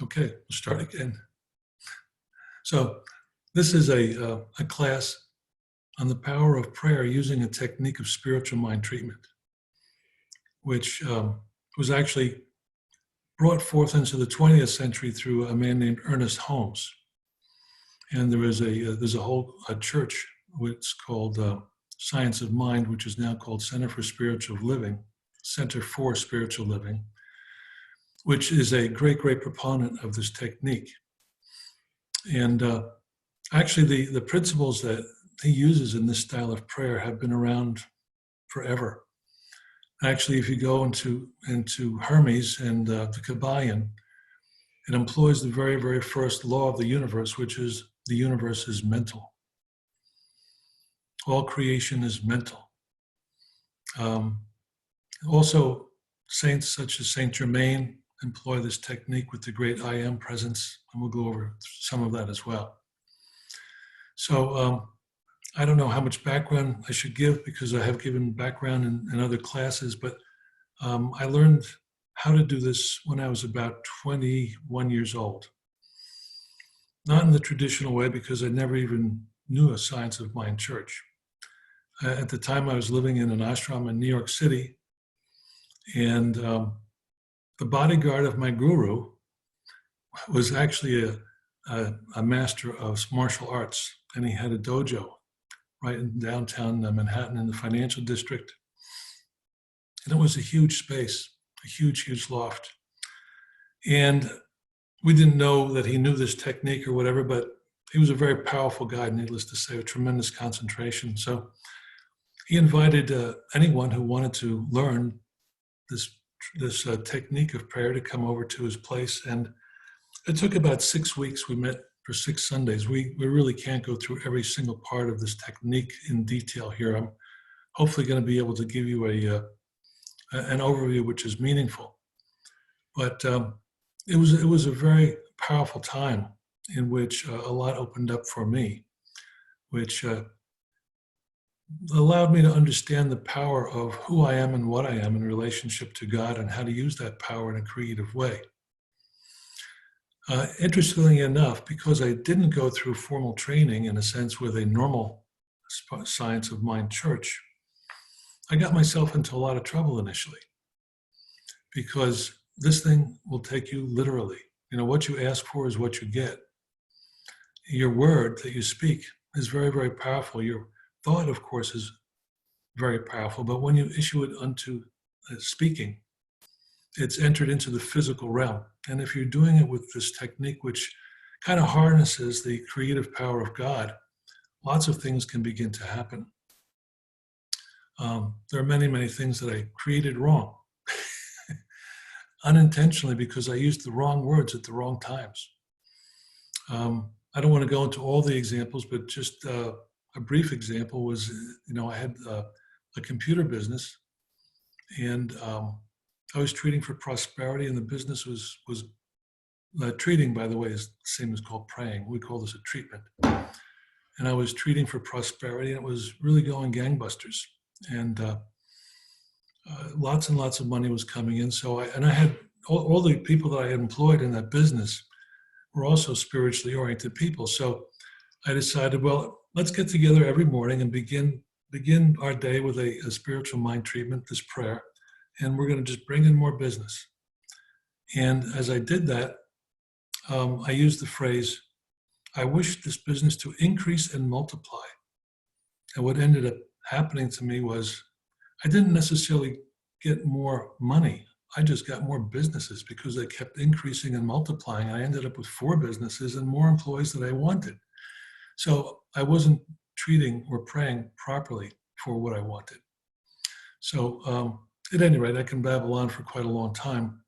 Okay, we'll start again. So this is a class on the power of prayer using a technique of spiritual mind treatment, which was actually brought forth into the 20th century through a man named Ernest Holmes. And there's a whole church which is called Science of Mind, which is now called Center for Spiritual Living, which is a great proponent of this technique. And actually, the principles that he uses in this style of prayer have been around forever. Actually, if you go into Hermes and the Kabbalion, it employs the very first law of the universe, which is the universe is mental. All creation is mental. Also, saints such as Saint Germain employ this technique with the great I Am presence, and we'll go over some of that as well. So I don't know how much background I should give because I have given background in other classes, but I learned how to do this when I was about 21 years old. Not in the traditional way because I never even knew a Science of Mind church. At the time, I was living in an ashram in New York City, and the bodyguard of my guru was actually a master of martial arts, and he had a dojo right in downtown Manhattan in the financial district. And it was a huge space, a huge loft. And we didn't know that he knew this technique or whatever, but he was a very powerful guy, needless to say, with tremendous concentration. So he invited anyone who wanted to learn this technique of prayer to come over to his place. And it took about 6 weeks. We met for 6 Sundays. We really can't go through every single part of this technique in detail here. I'm hopefully going to be able to give you an overview which is meaningful. But it was a very powerful time in which a lot opened up for me, which allowed me to understand the power of who I am and what I am in relationship to God and how to use that power in a creative way. Interestingly enough, because I didn't go through formal training in a sense with a normal Science of Mind church, I got myself into a lot of trouble initially because this thing will take you literally. You know, what you ask for is what you get. Your word that you speak is very powerful. Your thought, of course, is very powerful, but when you issue it unto speaking, it's entered into the physical realm. And if you're doing it with this technique, which kind of harnesses the creative power of God, lots of things can begin to happen. There are many things that I created wrong, unintentionally, because I used the wrong words at the wrong times. I don't want to go into all the examples, but just a brief example was, I had a computer business, and I was treating for prosperity, and the business was treating, by the way, is the same as called praying. We call this a treatment. And I was treating for prosperity, and it was really going gangbusters. And lots and lots of money was coming in. So I had all the people that I had employed in that business were also spiritually oriented people. So I decided, well, let's get together every morning and begin our day with a spiritual mind treatment, this prayer, and we're going to just bring in more business. And as I did that, I used the phrase, I wish this business to increase and multiply. And what ended up happening to me was I didn't necessarily get more money. I just got more businesses because they kept increasing and multiplying. I ended up with 4 businesses and more employees than I wanted. So I wasn't treating or praying properly for what I wanted. So at any rate, I can babble on for quite a long time.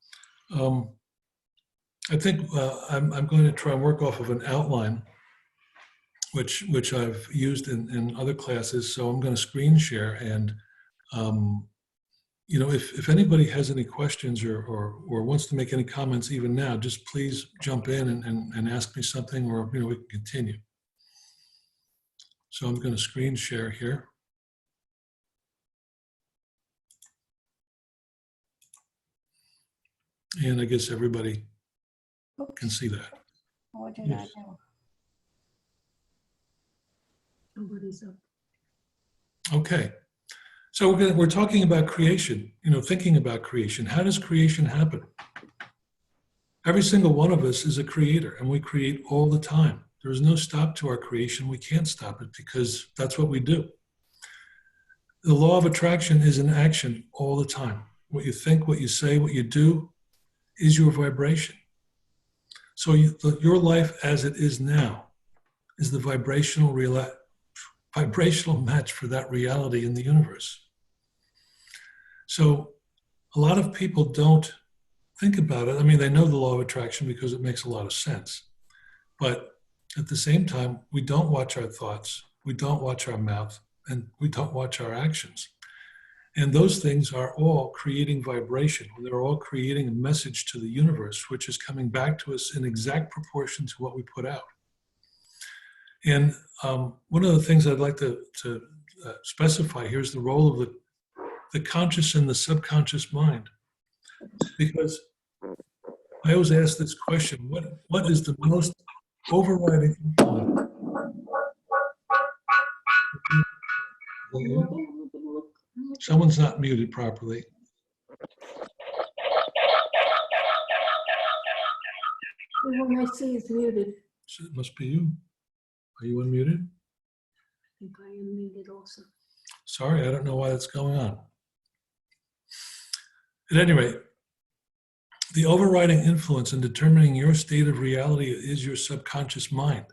I think I'm going to try and work off of an outline which I've used in other classes. So I'm going to screen share, and if anybody has any questions or wants to make any comments even now, just please jump in and ask me something, or we can continue. So I'm going to screen share here. And I guess everybody can see that. What did Yes. I do? Nobody's up. Okay. So we're talking about creation, thinking about creation. How does creation happen? Every single one of us is a creator, and we create all the time. There is no stop to our creation. We can't stop it because that's what we do. The law of attraction is in action all the time. What you think, what you say, what you do is your vibration. So your life as it is now is the vibrational match for that reality in the universe. So a lot of people don't think about it. I mean, they know the law of attraction because it makes a lot of sense. But at the same time, we don't watch our thoughts, we don't watch our mouth, and we don't watch our actions. And those things are all creating vibration. They're all creating a message to the universe, which is coming back to us in exact proportion to what we put out. And one of the things I'd like to specify here is the role of the conscious and the subconscious mind. Because I always ask this question, what is the most overriding influence? Someone's not muted properly. Everyone I see is muted. So it must be you. Are you unmuted? I think I am muted also. Sorry, I don't know why that's going on. At any rate, the overriding influence in determining your state of reality is your subconscious mind.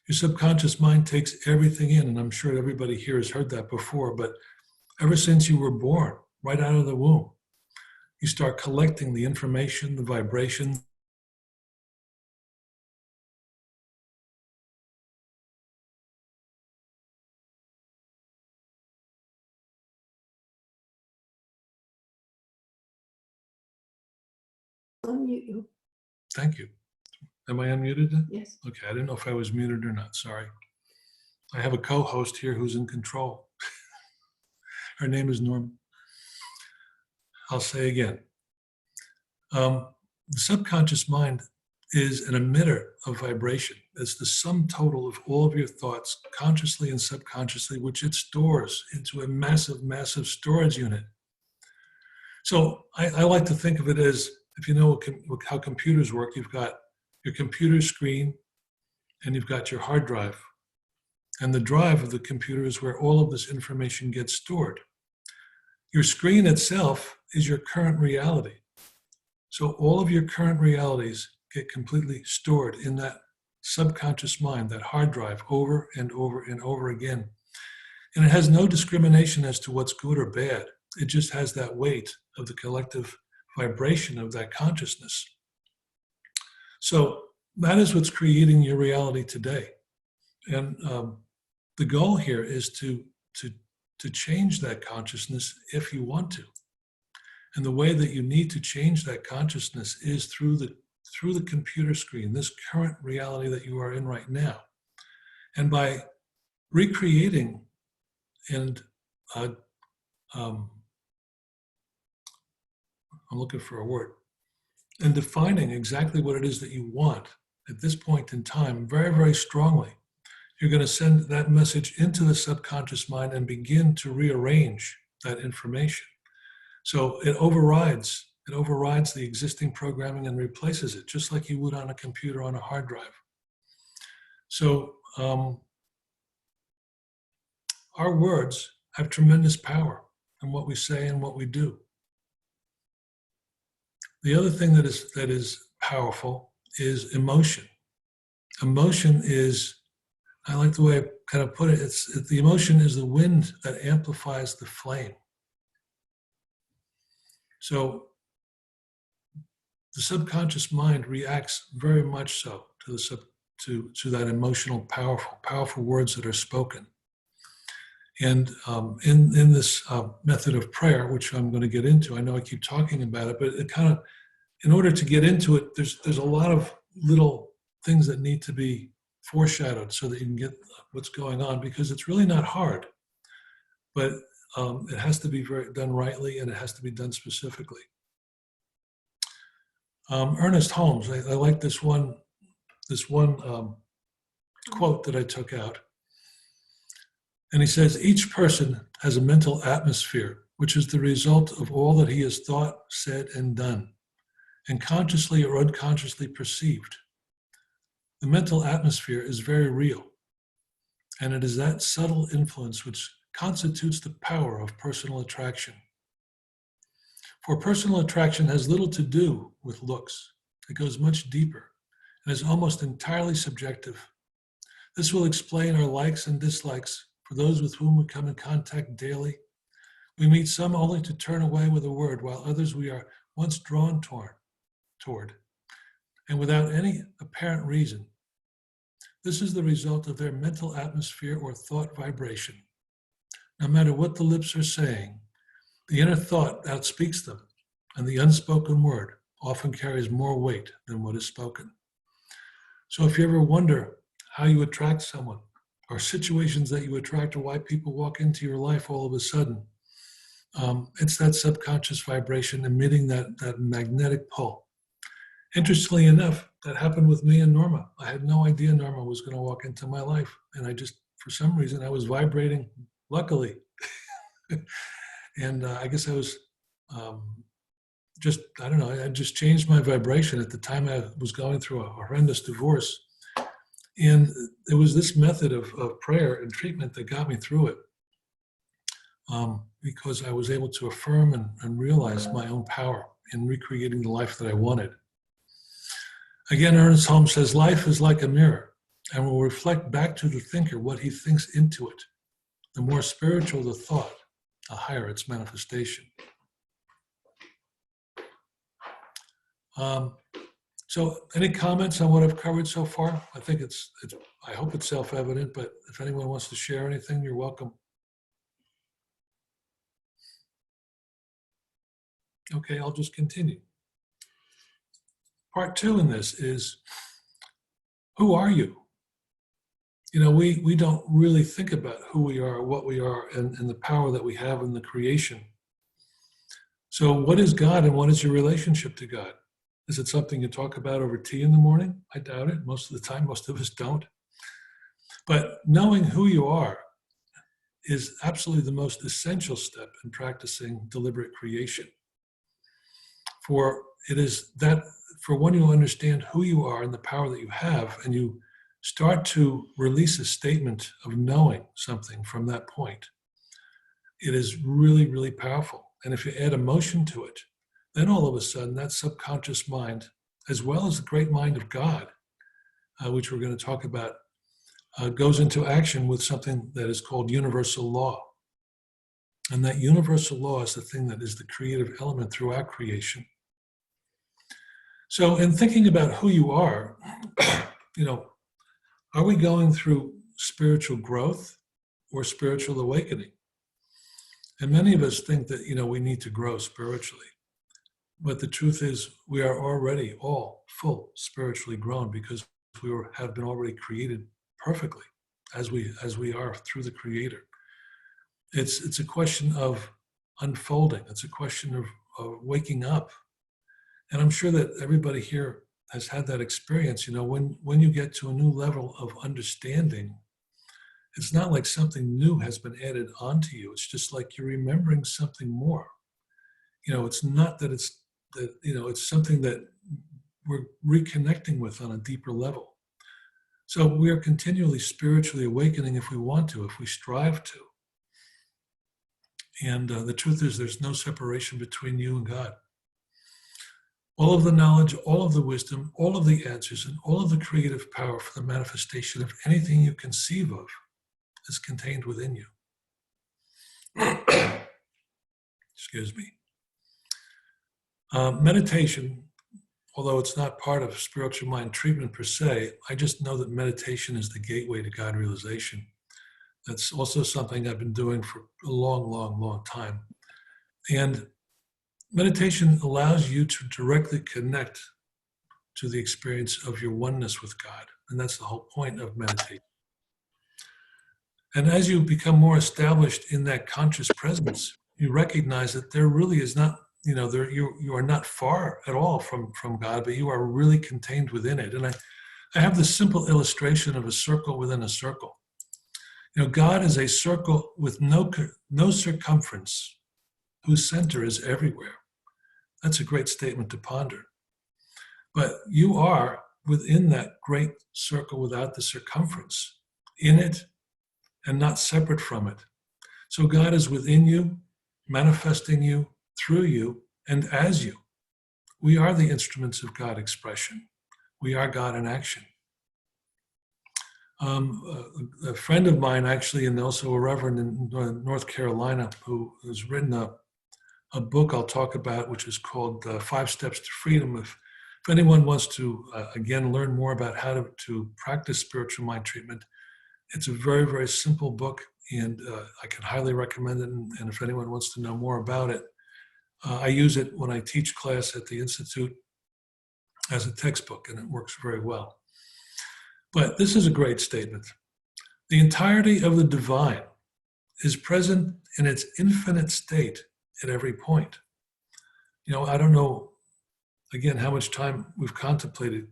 Your subconscious mind takes everything in, and I'm sure everybody here has heard that before, but ever since you were born, right out of the womb, you start collecting the information, the vibration. Unmute you. Thank you. Am I unmuted then? Yes. Okay, I didn't know if I was muted or not, sorry. I have a co-host here who's in control. Her name is Norma. I'll say again. The subconscious mind is an emitter of vibration. It's the sum total of all of your thoughts, consciously and subconsciously, which it stores into a massive, massive storage unit. So I like to think of it as, if you know how computers work, you've got your computer screen and you've got your hard drive. And the drive of the computer is where all of this information gets stored. Your screen itself is your current reality. So all of your current realities get completely stored in that subconscious mind, that hard drive, over and over and over again. And it has no discrimination as to what's good or bad. It just has that weight of the collective vibration of that consciousness. So that is what's creating your reality today. And the goal here is to change that consciousness if you want to. And the way that you need to change that consciousness is through the computer screen, this current reality that you are in right now. And by recreating and I'm looking for a word, and defining exactly what it is that you want at this point in time very, very strongly, you're going to send that message into the subconscious mind and begin to rearrange that information. So it overrides the existing programming and replaces it, just like you would on a computer on a hard drive. So our words have tremendous power in what we say and what we do. The other thing that is powerful is emotion. Emotion is, I like the way I kind of put it, the emotion is the wind that amplifies the flame. So the subconscious mind reacts very much so to that emotional, powerful words that are spoken. And in this method of prayer, which I'm going to get into, I know I keep talking about it, but it kind of, in order to get into it, there's a lot of little things that need to be foreshadowed so that you can get what's going on, because it's really not hard, but it has to be done rightly, and it has to be done specifically. Ernest Holmes, I like this one quote that I took out. And he says, each person has a mental atmosphere, which is the result of all that he has thought, said, and done, and consciously or unconsciously perceived. The mental atmosphere is very real, and it is that subtle influence which constitutes the power of personal attraction. For personal attraction has little to do with looks. It goes much deeper and is almost entirely subjective. This will explain our likes and dislikes for those with whom we come in contact daily. We meet some only to turn away with a word, while others we are once drawn toward, and without any apparent reason. This is the result of their mental atmosphere or thought vibration. No matter what the lips are saying, the inner thought outspeaks them, and the unspoken word often carries more weight than what is spoken. So if you ever wonder how you attract someone, or situations that you attract, or why people walk into your life all of a sudden, it's that subconscious vibration emitting that magnetic pull. Interestingly enough, that happened with me and Norma. I had no idea Norma was going to walk into my life. And I just, for some reason, I was vibrating, luckily. And I guess I was I don't know, I just changed my vibration. At the time I was going through a horrendous divorce. And it was this method of prayer and treatment that got me through it. Because I was able to affirm and realize my own power in recreating the life that I wanted. Again, Ernest Holmes says, life is like a mirror and will reflect back to the thinker what he thinks into it. The more spiritual the thought, the higher its manifestation. So any comments on what I've covered so far? I think I hope it's self-evident, but if anyone wants to share anything, you're welcome. Okay, I'll just continue. Part 2 in this is, who are you? You know, we don't really think about who we are, what we are, and the power that we have in the creation. So what is God and what is your relationship to God? Is it something you talk about over tea in the morning? I doubt it. Most of the time, most of us don't. But knowing who you are is absolutely the most essential step in practicing deliberate creation. For it is that, for when you understand who you are and the power that you have, and you start to release a statement of knowing something from that point, it is really, really powerful. And if you add emotion to it, then all of a sudden that subconscious mind, as well as the great mind of God, which we're going to talk about, goes into action with something that is called universal law. And that universal law is the thing that is the creative element throughout creation. So in thinking about who you are, are we going through spiritual growth or spiritual awakening? And many of us think that, we need to grow spiritually. But the truth is, we are already all full spiritually grown, because we have been already created perfectly as we are through the Creator. It's a question of unfolding. It's a question of waking up. And I'm sure that everybody here has had that experience. When you get to a new level of understanding, it's not like something new has been added onto you. It's just like you're remembering something more. It's not that it's something that we're reconnecting with on a deeper level. So we are continually spiritually awakening if we want to, if we strive to. And the truth is, there's no separation between you and God. All of the knowledge, all of the wisdom, all of the answers, and all of the creative power for the manifestation of anything you conceive of is contained within you. Excuse me. Meditation, although it's not part of spiritual mind treatment per se, I just know that meditation is the gateway to God realization. That's also something I've been doing for a long, long, long time. And meditation allows you to directly connect to the experience of your oneness with God. And that's the whole point of meditation. And as you become more established in that conscious presence, you recognize that there really is not you are not far at all from God, but you are really contained within it. And I have this simple illustration of a circle within a circle. God is a circle with no circumference, whose center is everywhere. That's a great statement to ponder. But you are within that great circle without the circumference, in it and not separate from it. So God is within you, manifesting you, through you, and as you. We are the instruments of God expression. We are God in action. A friend of mine, actually, and also a reverend in North Carolina, who has written a book I'll talk about, which is called 5 Steps to Freedom. If anyone wants to, again, learn more about how to practice spiritual mind treatment, it's a very, very simple book, and I can highly recommend it. And if anyone wants to know more about it, I use it when I teach class at the Institute as a textbook, and it works very well. But this is a great statement. The entirety of the divine is present in its infinite state at every point. I don't know, again, how much time we've contemplating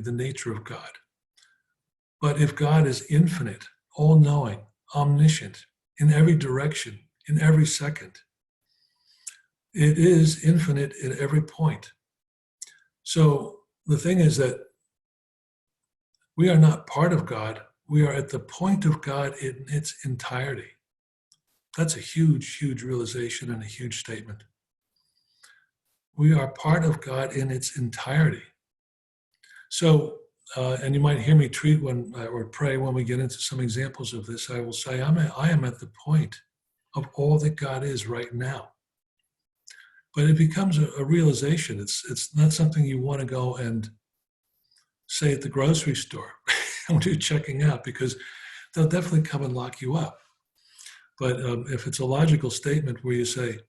the nature of God. But if God is infinite, all-knowing, omniscient, in every direction, in every second, it is infinite at every point. So the thing is that we are not part of God. We are at the point of God in its entirety. That's a huge, huge realization and a huge statement. We are part of God in its entirety. So, and you might hear me treat or pray when we get into some examples of this. I will say, I am at the point of all that God is right now. But it becomes a realization. It's not something you want to go and say at the grocery store when you're checking out, because they'll definitely come and lock you up. But if it's a logical statement where you say,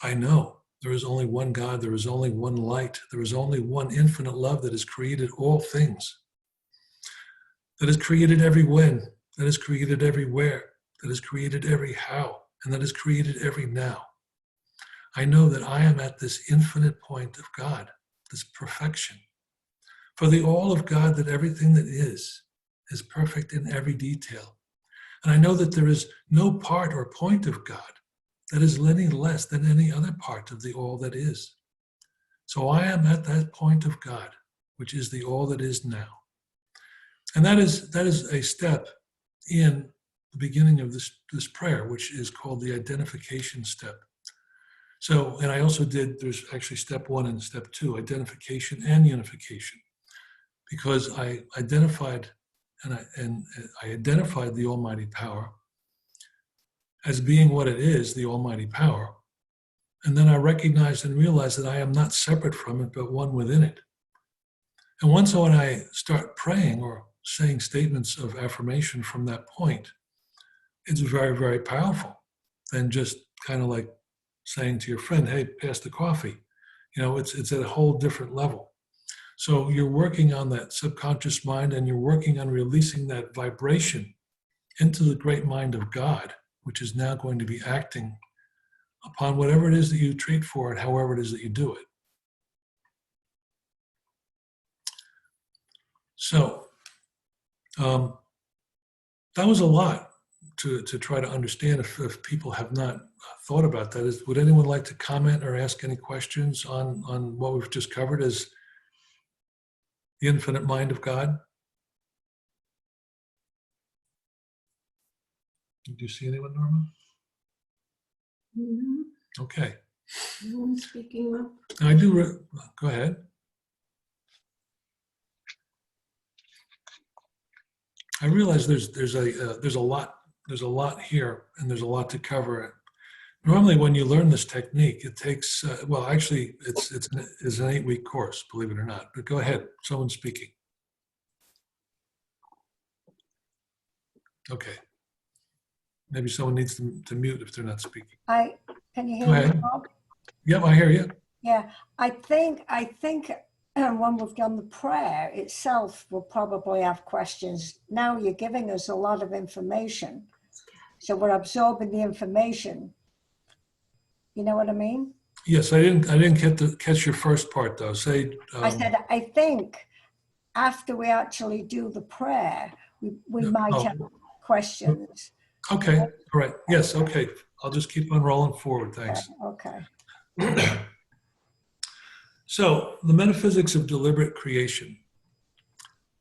I know there is only one God, there is only one light, there is only one infinite love that has created all things, that has created every when, that has created everywhere, that has created every how, and that has created every now. I know that I am at this infinite point of God, this perfection. For the all of God, that everything that is perfect in every detail. And I know that there is no part or point of God that is any less than any other part of the all that is. So I am at that point of God, which is the all that is now. And that is a step in the beginning of this prayer, which is called the identification step. So, and I also there's actually step 1 and step 2, identification and unification, because I identified the Almighty Power as being what it is, the Almighty Power. And then I recognized and realized that I am not separate from it, but one within it. And once when I start praying or saying statements of affirmation from that point, it's very, very powerful than just kind of like saying to your friend, hey, pass the coffee. It's at a whole different level. So you're working on that subconscious mind, and you're working on releasing that vibration into the great mind of God, which is now going to be acting upon whatever it is that you treat for and however it is that you do it. So that was a lot to try to understand if people have not thought about that. Would anyone like to comment or ask any questions on what we've just covered as the infinite mind of God? Do you see anyone, Norma? Mm-hmm. Okay. No one speaking up. I do. Go ahead. I realize there's a lot here, and there's a lot to cover. Normally, when you learn this technique, it takes actually it's an 8-week course, believe it or not. But go ahead. Someone's speaking. Okay. Maybe someone needs to mute if they're not speaking. Can you Go hear me, ahead. Bob? Yep, I hear you. Yeah, I think when we've done the prayer itself, we'll probably have questions. Now you're giving us a lot of information, so we're absorbing the information. You know what I mean? Yes, I didn't catch your first part though. Say, I said, I think after we actually do the prayer, we might have oh, questions. okay, all right. Yes, okay. I'll just keep on rolling forward. Thanks. Okay. So, the metaphysics of deliberate creation.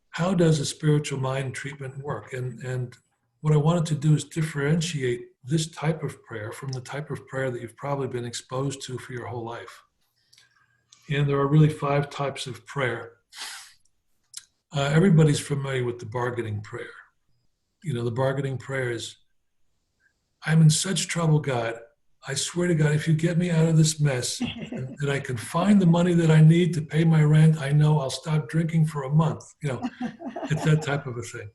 How does a spiritual mind treatment work? And what I wanted to do is differentiate this type of prayer from the type of prayer that you've probably been exposed to for your whole life. And there are really 5 types of prayer. Everybody's familiar with the bargaining prayer. You know, the bargaining prayer is, I'm in such trouble, God. I swear to God, if you get me out of this mess, that I can find the money that I need to pay my rent, I know I'll stop drinking for a month. You know, it's that type of a thing.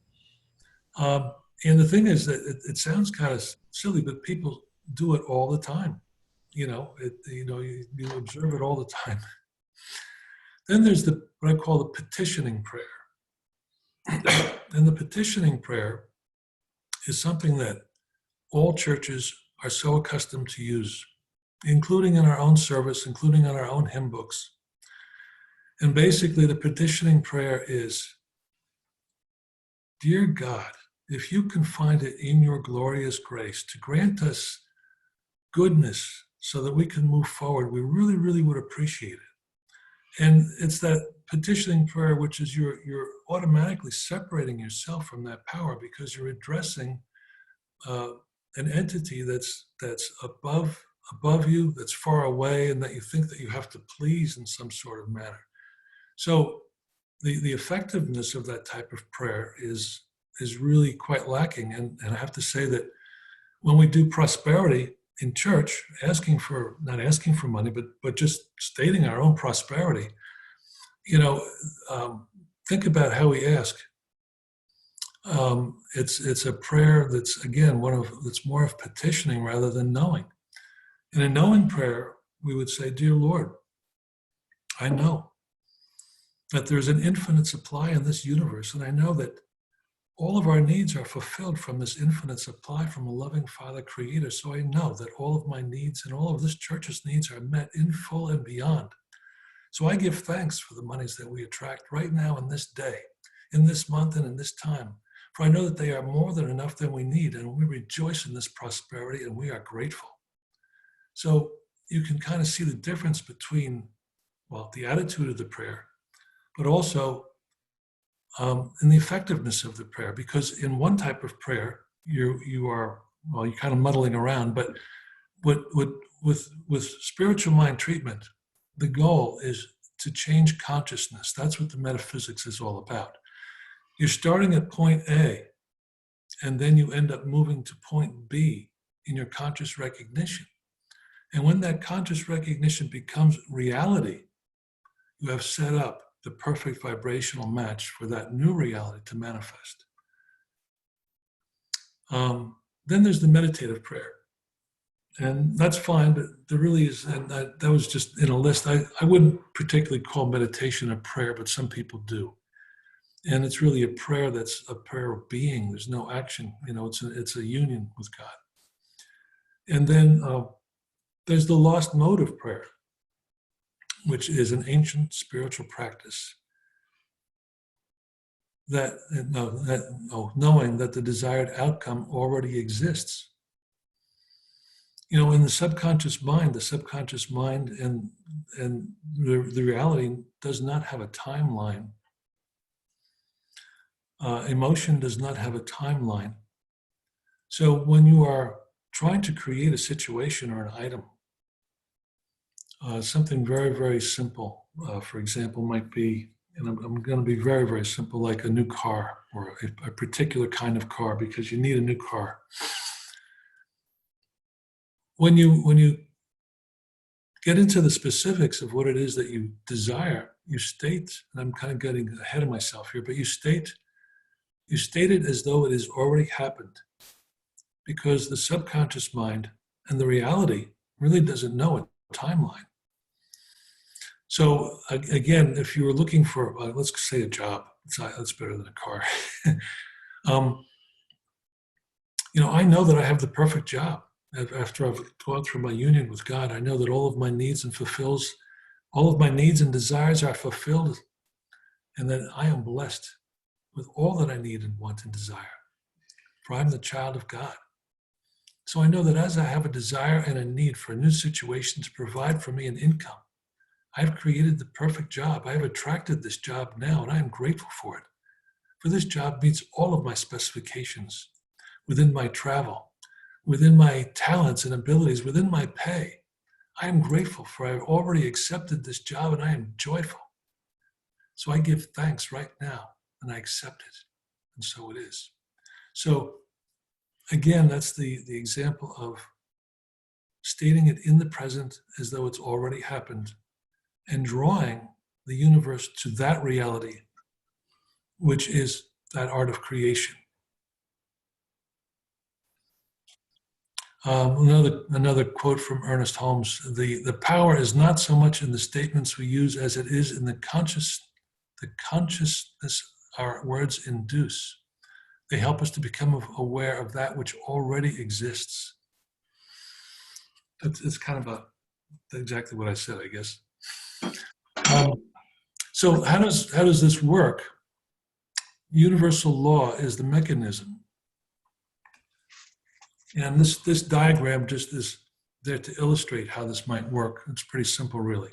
And the thing is that it sounds kind of silly, but people do it all the time. You know, you observe it all the time. Then there's what I call the petitioning prayer. And the petitioning prayer is something that all churches are so accustomed to use, including in our own service, including on our own hymn books. And basically, the petitioning prayer is, Dear God, if you can find it in your glorious grace to grant us goodness so that we can move forward, we really, really would appreciate it. And it's that petitioning prayer, which is you're automatically separating yourself from that power because you're addressing an entity that's above you, that's far away, and that you think that you have to please in some sort of manner. So the effectiveness of that type of prayer is really quite lacking. And I have to say that when we do prosperity in church, not asking for money, but just stating our own prosperity, think about how we ask. It's a prayer that's, again, that's more of petitioning rather than knowing. In a knowing prayer, we would say, Dear Lord, I know that there's an infinite supply in this universe, and I know that all of our needs are fulfilled from this infinite supply from a loving Father Creator. So I know that all of my needs and all of this church's needs are met in full and beyond. So I give thanks for the monies that we attract right now in this day, in this month, and in this time. For I know that they are more than enough than we need, and we rejoice in this prosperity, and we are grateful. So you can kind of see the difference between, the attitude of the prayer, but also in the effectiveness of the prayer. Because in one type of prayer, you're kind of muddling around, but with spiritual mind treatment, the goal is to change consciousness. That's what the metaphysics is all about. You're starting at point A, and then you end up moving to point B in your conscious recognition. And when that conscious recognition becomes reality, you have set up the perfect vibrational match for that new reality to manifest. Then there's the meditative prayer. And that's fine, but there really is, and that was just in a list. I wouldn't particularly call meditation a prayer, but some people do. And it's really a prayer that's a prayer of being. There's no action. It's a union with God. And then there's the lost mode of prayer, which is an ancient spiritual practice knowing that the desired outcome already exists. In the subconscious mind and the reality does not have a timeline. Emotion does not have a timeline. So when you are trying to create a situation or an item, something very, very simple, for example, might be, and I'm going to be very, very simple, like a new car or a particular kind of car, because you need a new car. When you get into the specifics of what it is that you desire, you state, and I'm kind of getting ahead of myself here, but you state it as though it has already happened, because the subconscious mind and the reality really doesn't know a timeline. So again, if you were looking for, let's say a job, that's better than a car. I know that I have the perfect job. after I've gone through my union with God, I know that all of my needs and desires are fulfilled, and that I am blessed with all that I need and want and desire, for I'm the child of God. So I know that as I have a desire and a need for a new situation to provide for me an income, I've created the perfect job. I have attracted this job now, and I am grateful for it. For this job meets all of my specifications within my travel, within my talents and abilities, within my pay. I am grateful, for I have already accepted this job, and I am joyful. So I give thanks right now, and I accept it. And so it is. So again, that's the example of stating it in the present as though it's already happened, and drawing the universe to that reality, which is that art of creation. Another quote from Ernest Holmes: the power is not so much in the statements we use as it is in the consciousness our words induce. They help us to become aware of that which already exists. It's kind of exactly what I said, I guess. So how does this work? Universal law is the mechanism. And this diagram just is there to illustrate how this might work. It's pretty simple, really.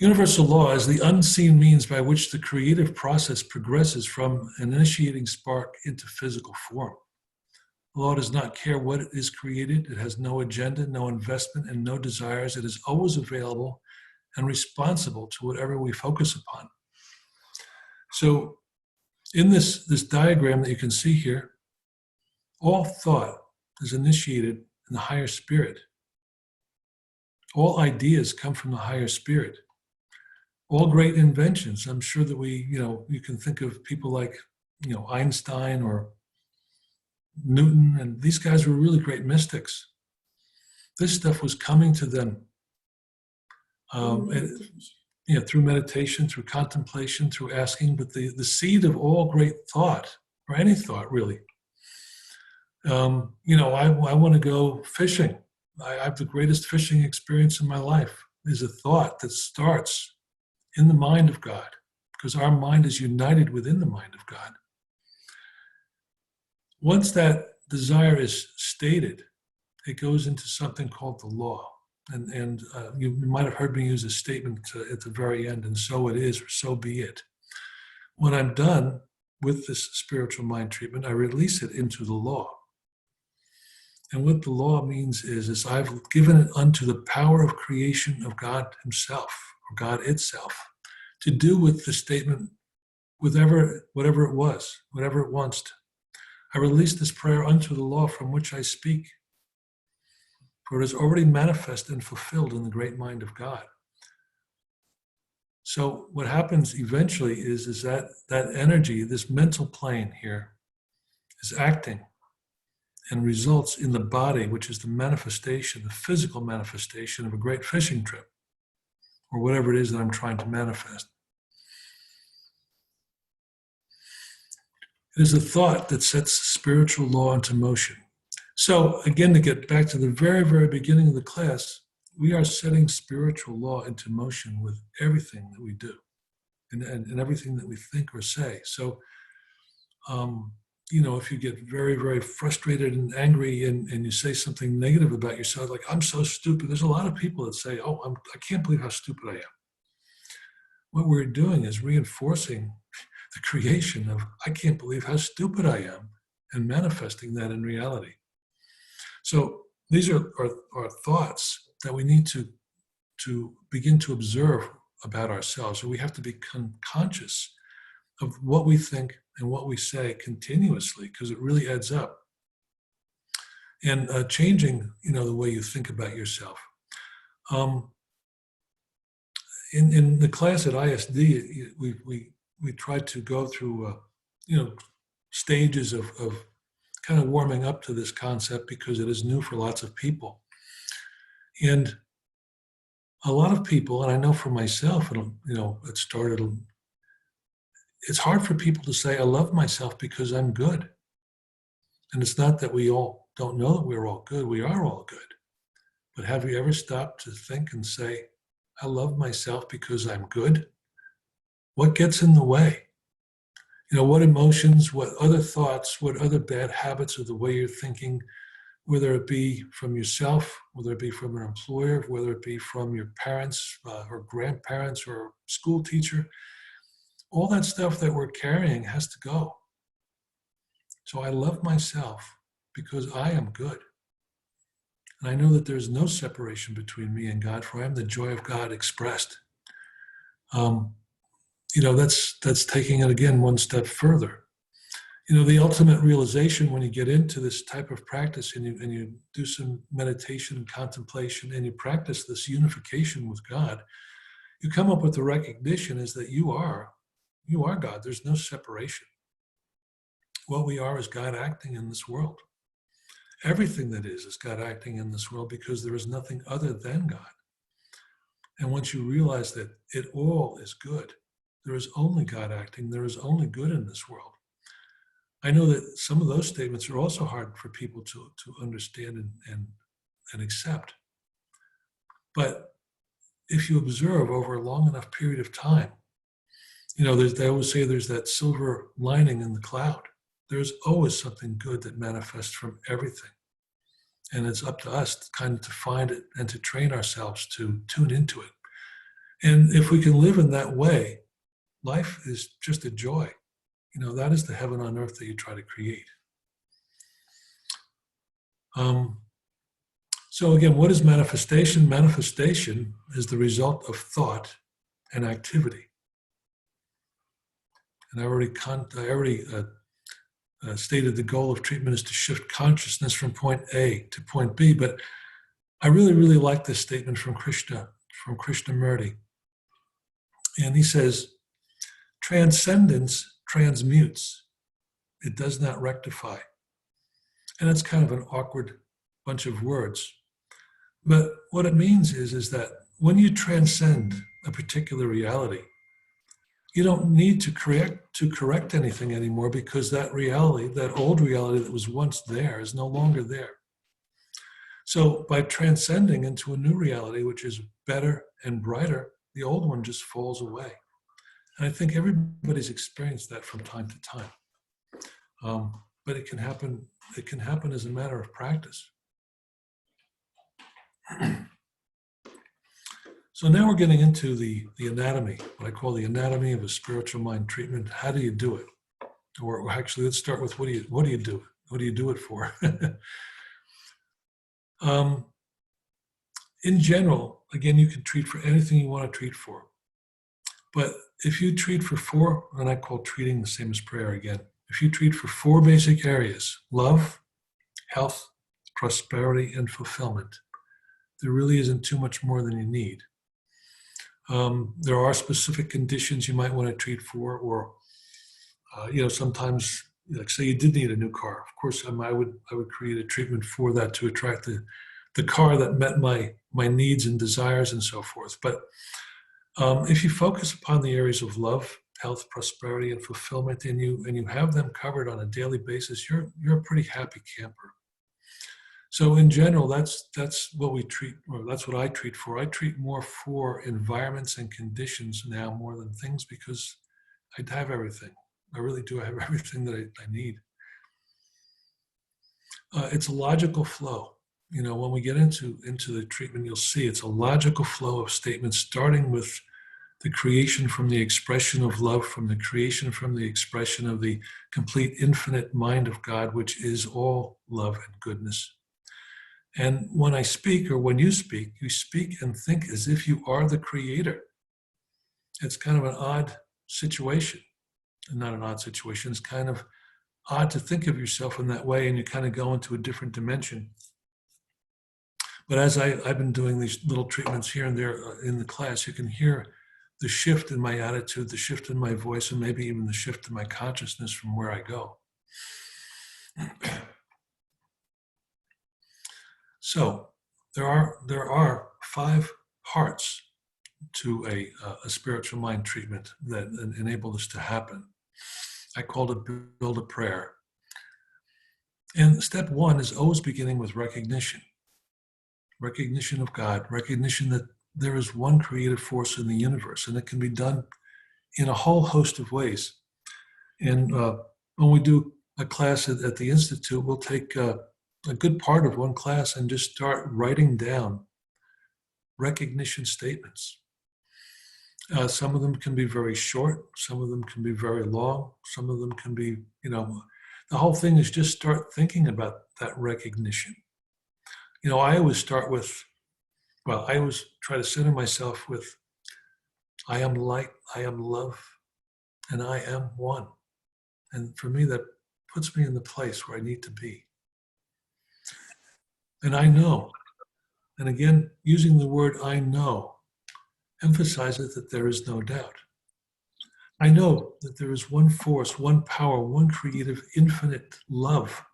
Universal law is the unseen means by which the creative process progresses from an initiating spark into physical form. The law does not care what it is created. It has no agenda, no investment, and no desires. It is always available and responsible to whatever we focus upon. So in this diagram that you can see here, all thought is initiated in the higher spirit. All ideas come from the higher spirit. All great inventions, I'm sure that you can think of people like, Einstein or Newton, and these guys were really great mystics. This stuff was coming to them through meditation, through contemplation, through asking. But the seed of all great thought, or any thought really, I want to go fishing. I have the greatest fishing experience in my life. Is a thought that starts in the mind of God, because our mind is united within the mind of God. Once that desire is stated, it goes into something called the law. And you might have heard me use a statement at the very end, and so it is, or so be it. When I'm done with this spiritual mind treatment, I release it into the law. And what the law means is I've given it unto the power of creation of God himself, or God itself, to do with the statement whatever it was, whatever it wants to. I release this prayer unto the law from which I speak, for it is already manifest and fulfilled in the great mind of God. So what happens eventually is that energy, this mental plane here, is acting and results in the body, which is the manifestation, the physical manifestation of a great fishing trip, or whatever it is that I'm trying to manifest. It is a thought that sets spiritual law into motion. So again, to get back to the very, very beginning of the class, we are setting spiritual law into motion with everything that we do and everything that we think or say. So, if you get very, very frustrated and angry and you say something negative about yourself, like, I'm so stupid. There's a lot of people that say, I can't believe how stupid I am. What we're doing is reinforcing the creation of, I can't believe how stupid I am, and manifesting that in reality. So these are thoughts that we need to begin to observe about ourselves. So we have to become conscious of what we think and what we say continuously, because it really adds up. And changing, the way you think about yourself. In the class at ISD, we tried to go through, stages of kind of warming up to this concept, because it is new for lots of people. And a lot of people, and I know for myself, it's hard for people to say, I love myself because I'm good. And it's not that we all don't know that we're all good. We are all good. But have you ever stopped to think and say, I love myself because I'm good? What gets in the way? What emotions, what other thoughts, what other bad habits of the way you're thinking, whether it be from yourself, whether it be from an employer, whether it be from your parents or grandparents or school teacher, all that stuff that we're carrying has to go. So I love myself because I am good. And I know that there's no separation between me and God, for I am the joy of God expressed. That's taking it again one step further. The ultimate realization when you get into this type of practice and you do some meditation and contemplation and you practice this unification with God, you come up with the recognition is that you are God. There's no separation. What we are is God acting in this world. Everything that is God acting in this world because there is nothing other than God. And once you realize that it all is good, there is only God acting, there is only good in this world. I know that some of those statements are also hard for people to understand and accept. But if you observe over a long enough period of time, they always say there's that silver lining in the cloud. There's always something good that manifests from everything. And it's up to us kind of to find it and to train ourselves to tune into it. And if we can live in that way, life is just a joy. That is the heaven on earth that you try to create. So again, what is manifestation? Manifestation is the result of thought and activity. And I already stated the goal of treatment is to shift consciousness from point A to point B, but I really, really like this statement from Krishnamurti. And he says, transcendence transmutes. It does not rectify. And that's kind of an awkward bunch of words. But what it means is that when you transcend a particular reality, you don't need to correct anything anymore because that reality, that old reality that was once there is no longer there. So by transcending into a new reality, which is better and brighter, the old one just falls away. And I think everybody's experienced that from time to time. But it can happen as a matter of practice. So now we're getting into the anatomy, what I call the anatomy of a spiritual mind treatment. How do you do it? Or actually, let's start with what do you do? What do you do it for? In general, again, you can treat for anything you want to treat for. But if you treat for four, and I call treating the same as prayer again, if you treat for four basic areas, love, health, prosperity, and fulfillment, there really isn't too much more than you need. There are specific conditions you might want to treat for, or sometimes, like say you did need a new car. Of course, I would create a treatment for that to attract the car that met my needs and desires and so forth. But if you focus upon the areas of love, health, prosperity, and fulfillment, and you have them covered on a daily basis, you're a pretty happy camper. So in general, that's what we treat, or that's what I treat for. I treat more for environments and conditions now more than things because I have everything. I really do have everything that I need. It's a logical flow. When we get into the treatment, you'll see it's a logical flow of statements starting with the creation from the expression of love, from the creation from the expression of the complete infinite mind of God, which is all love and goodness. And when I speak, or when you speak and think as if you are the creator. It's kind of an odd situation. Not an odd situation, it's kind of odd to think of yourself in that way, and you kind of go into a different dimension. But as I've been doing these little treatments here and there in the class, you can hear the shift in my attitude, the shift in my voice, and maybe even the shift in my consciousness from where I go. So there are 5 parts to a spiritual mind treatment that enable this to happen. I called it Build a Prayer. And step one is always beginning with recognition. Recognition of God, recognition that there is one creative force in the universe, and it can be done in a whole host of ways. And when we do a class at the Institute, we'll take a good part of one class and just start writing down recognition statements. Some of them can be very short, some of them can be very long, some of them can be, the whole thing is just start thinking about that recognition. I always start with, I always try to center myself with, I am light, I am love, and I am one. And for me, that puts me in the place where I need to be. And I know, and again, using the word I know emphasizes that there is no doubt. I know that there is one force, one power, one creative, infinite love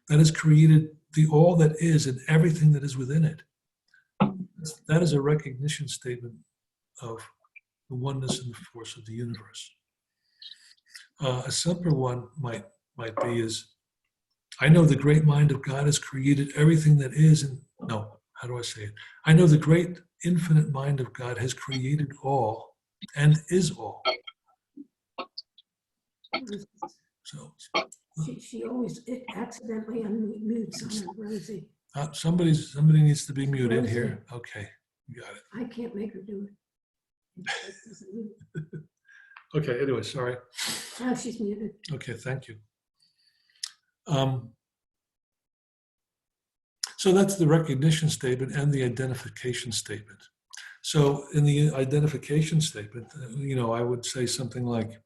that has created the all that is and everything that is within it. That is a recognition statement of the oneness and the force of the universe. A simpler one might be is, I know the great mind of God has created everything that is, and no, how do I say it? I know the great infinite mind of God has created all and is all. So She always accidentally unmutes on her, Rosie. somebody needs to be muted here. Okay, you got it. I can't make her do it. It doesn't mute. Okay, anyway, sorry. Oh, she's muted. Okay, thank you. So that's the recognition statement and the identification statement. So in the identification statement, I would say something like,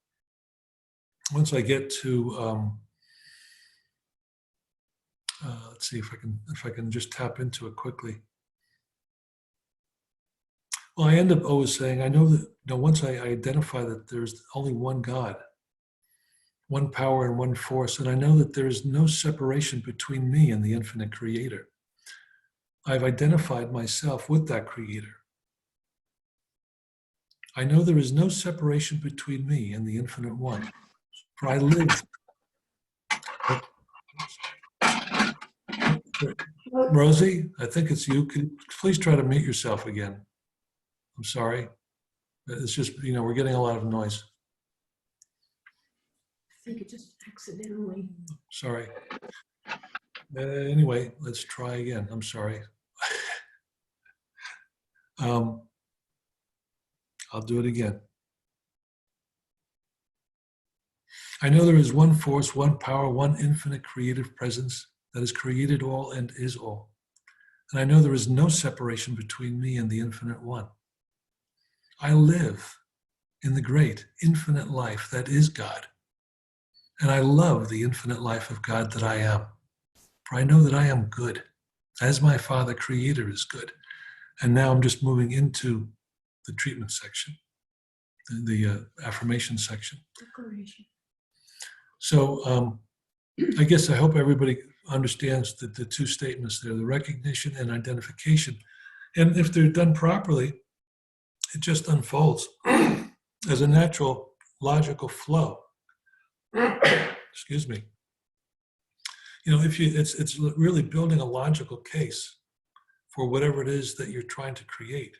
once I get to, let's see if I can just tap into it quickly. Well, I end up always saying, I know that once I identify that there's only one God, one power and one force, and I know that there is no separation between me and the infinite creator. I've identified myself with that creator. I know there is no separation between me and the infinite one, for I live. Rosie, I think it's you. Could you please try to mute yourself again? I'm sorry. It's just, we're getting a lot of noise. I think it just accidentally. Sorry. Anyway, let's try again. I'm sorry. I'll do it again. I know there is one force, one power, one infinite creative presence that has created all and is all. And I know there is no separation between me and the infinite one. I live in the great infinite life that is God. And I love the infinite life of God that I am. For I know that I am good, as my Father Creator is good. And now I'm just moving into the treatment section, the affirmation section. Declaration. So I guess I hope everybody understands the two statements there, the recognition and identification. And if they're done properly, it just unfolds as a natural, logical flow. Excuse me. It's really building a logical case for whatever it is that you're trying to create.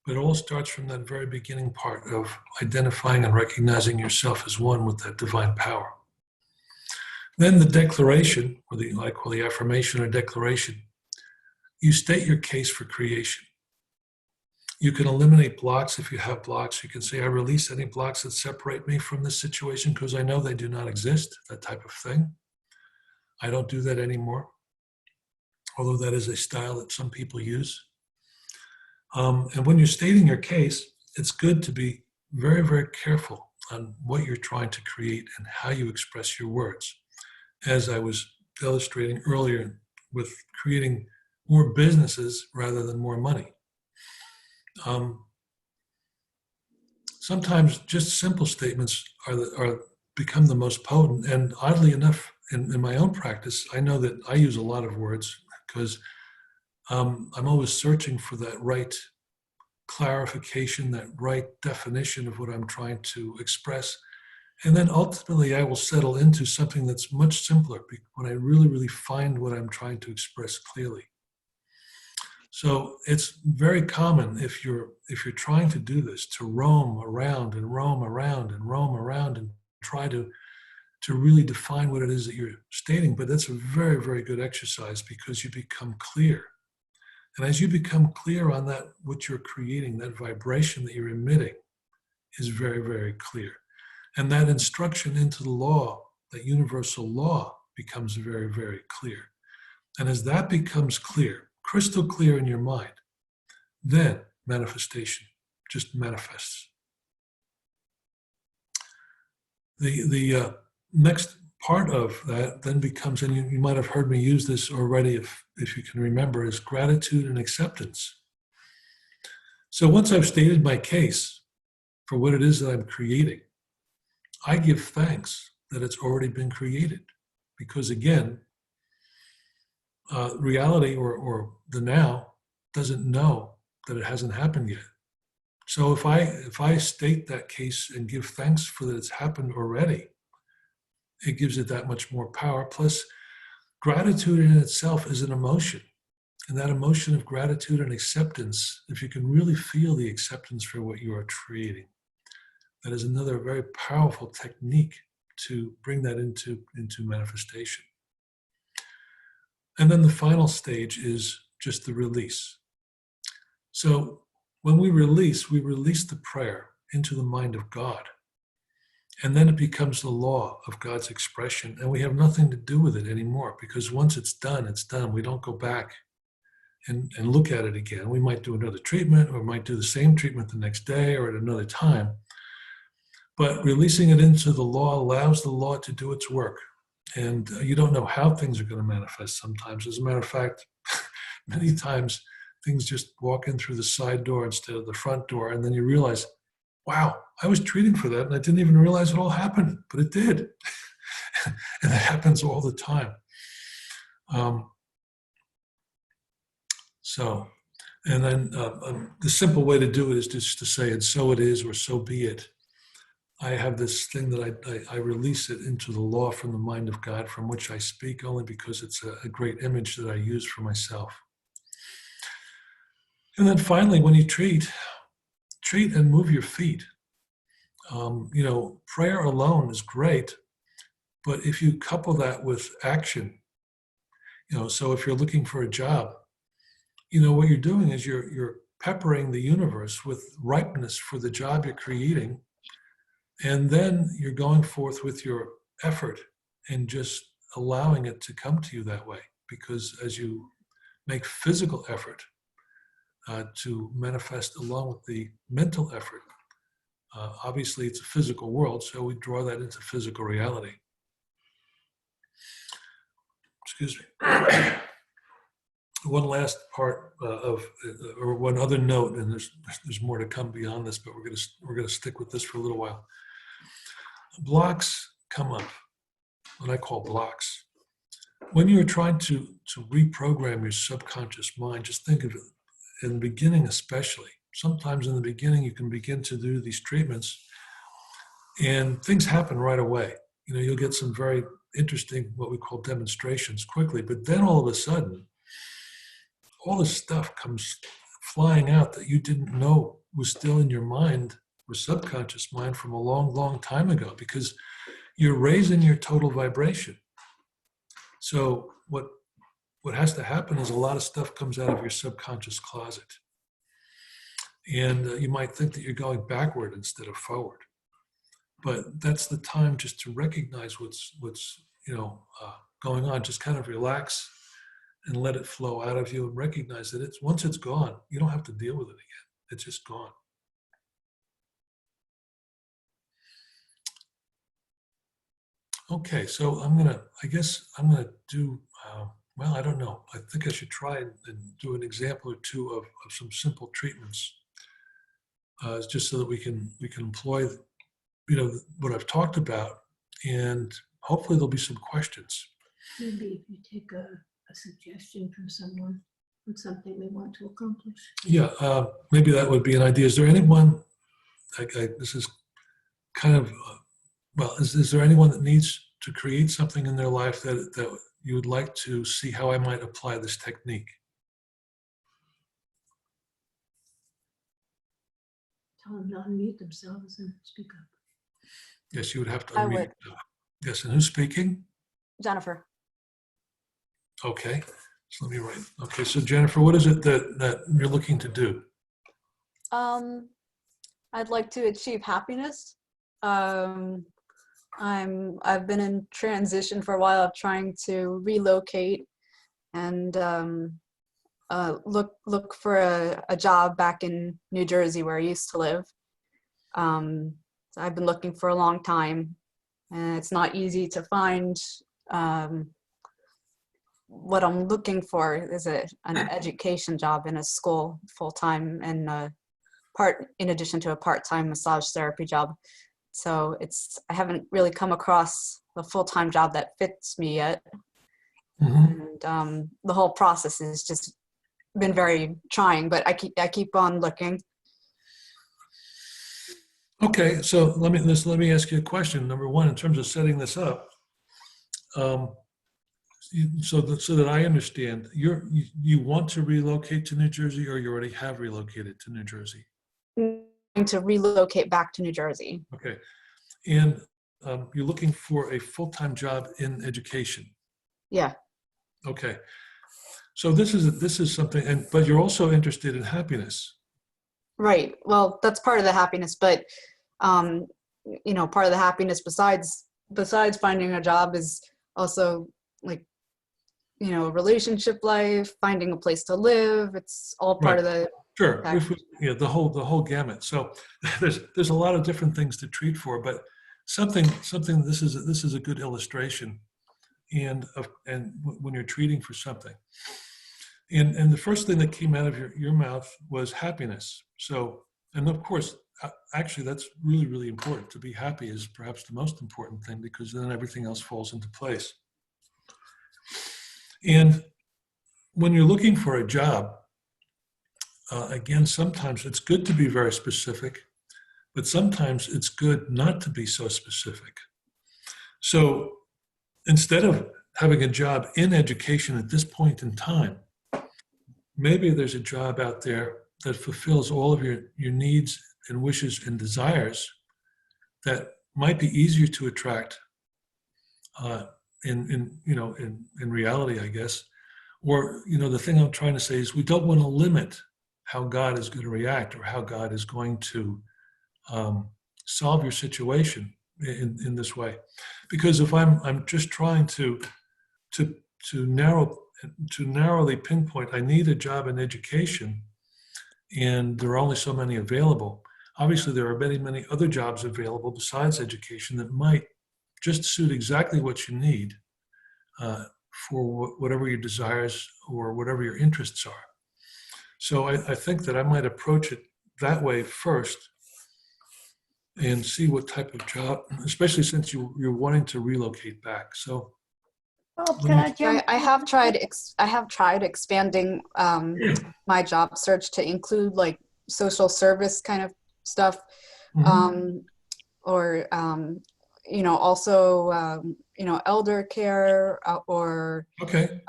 But it all starts from that very beginning part of identifying and recognizing yourself as one with that divine power. Then the declaration, or I call the affirmation or declaration, you state your case for creation. You can eliminate blocks if you have blocks. You can say, I release any blocks that separate me from this situation because I know they do not exist, that type of thing. I don't do that anymore, although that is a style that some people use. And when you're stating your case, it's good to be very, very careful on what you're trying to create and how you express your words. As I was illustrating earlier with creating more businesses rather than more money. Sometimes just simple statements are become the most potent. And oddly enough, in my own practice, I know that I use a lot of words because I'm always searching for that right clarification, that right definition of what I'm trying to express. And then ultimately, I will settle into something that's much simpler when I really, really find what I'm trying to express clearly. So it's very common if you're trying to do this, to roam around and roam around and roam around and try to really define what it is that you're stating. But that's a very, very good exercise because you become clear. And as you become clear on that, what you're creating, that vibration that you're emitting is very, very clear. And that instruction into the law, that universal law, becomes very, very clear. And as that becomes clear, crystal clear in your mind, then manifestation just manifests. The next part of that then becomes, and you might have heard me use this already if you can remember, is gratitude and acceptance. So once I've stated my case for what it is that I'm creating, I give thanks that it's already been created. Because again, reality or the now doesn't know that it hasn't happened yet. So if I state that case and give thanks for that it's happened already, it gives it that much more power. Plus, gratitude in itself is an emotion. And that emotion of gratitude and acceptance, if you can really feel the acceptance for what you are creating, that is another very powerful technique to bring that into manifestation. And then the final stage is just the release. So when we release the prayer into the mind of God. And then it becomes the law of God's expression. And we have nothing to do with it anymore because once it's done, it's done. We don't go back and look at it again. We might do another treatment or might do the same treatment the next day or at another time. But releasing it into the law allows the law to do its work. And you don't know how things are going to manifest sometimes. As a matter of fact, many times things just walk in through the side door instead of the front door. And then you realize, wow, I was treating for that and I didn't even realize it all happened, but it did. And it happens all the time. And then the simple way to do it is just to say, and so it is, or so be it. I have this thing that I release it into the law from the mind of God, from which I speak only because it's a great image that I use for myself. And then finally, when you treat and move your feet. Prayer alone is great, but if you couple that with action, so if you're looking for a job, what you're doing is you're peppering the universe with ripeness for the job you're creating, and then you're going forth with your effort and just allowing it to come to you that way. Because as you make physical effort to manifest along with the mental effort, obviously it's a physical world, so we draw that into physical reality. Excuse me. One last part or one other note, and there's more to come beyond this, but we're gonna stick with this for a little while. Blocks come up, what I call blocks. When you're trying to reprogram your subconscious mind, just think of it in the beginning especially. Sometimes in the beginning you can begin to do these treatments and things happen right away. You'll get some very interesting, what we call demonstrations quickly, but then all of a sudden, all this stuff comes flying out that you didn't know was still in your mind or subconscious mind from a long, long time ago, because you're raising your total vibration. So what has to happen is a lot of stuff comes out of your subconscious closet. And you might think that you're going backward instead of forward. But that's the time just to recognize what's going on. Just kind of relax and let it flow out of you and recognize that once it's gone, you don't have to deal with it again. It's just gone. Okay, so I'm gonna do, I don't know. I think I should try and do an example or two of some simple treatments, just so that we can employ, what I've talked about, and hopefully there'll be some questions. Maybe if you take a suggestion from someone on something they want to accomplish. Yeah, maybe that would be an idea. Is there anyone, this is kind of well, is there anyone that needs to create something in their life that you would like to see how I might apply this technique? Tell them to unmute themselves and speak up. Yes, you would have to I unmute would. yourself. Yes, and who's speaking? Jennifer. Okay, so let me write. Okay, so Jennifer, what is it that you're looking to do? I'd like to achieve happiness. I've been in transition for a while of trying to relocate and look for a job back in New Jersey where I used to live. So I've been looking for a long time, and it's not easy to find. What I'm looking for is an education job in a school full-time and in addition to a part-time massage therapy job. So I haven't really come across a full-time job that fits me yet. Mhm. And the whole process has just been very trying, but I keep on looking. Okay, so let me ask you a question. Number one, in terms of setting this up, so that I understand, you want to relocate to New Jersey, or you already have relocated to New Jersey? To relocate back to New Jersey. Okay, and you're looking for a full-time job in education. Yeah. Okay, so this is something, but you're also interested in happiness. Right. Well, that's part of the happiness, but part of the happiness besides finding a job is also like, relationship life, finding a place to live. It's all part Right. of the Sure, package. the whole gamut. So there's a lot of different things to treat for, but something this is a good illustration, and when you're treating for something, and the first thing that came out of your mouth was happiness. So, and of course, actually, that's really, really important. To be happy is perhaps the most important thing, because then everything else falls into place. And when you're looking for a job, again, sometimes it's good to be very specific, but sometimes it's good not to be so specific. So instead of having a job in education at this point in time, maybe there's a job out there that fulfills all of your needs and wishes and desires that might be easier to attract in reality, I guess. Or, the thing I'm trying to say is we don't want to limit how God is going to react or how God is going to solve your situation in this way. Because if I'm just trying to narrowly pinpoint, I need a job in education, and there are only so many available. Obviously, there are many other jobs available besides education that might just suit exactly what you need for whatever your desires or whatever your interests are. So I think that I might approach it that way first and see what type of job, especially since you're wanting to relocate back. So Bob, can I jump? I have tried expanding my job search to include like social service kind of stuff, Mhm. or also elder care, or Okay.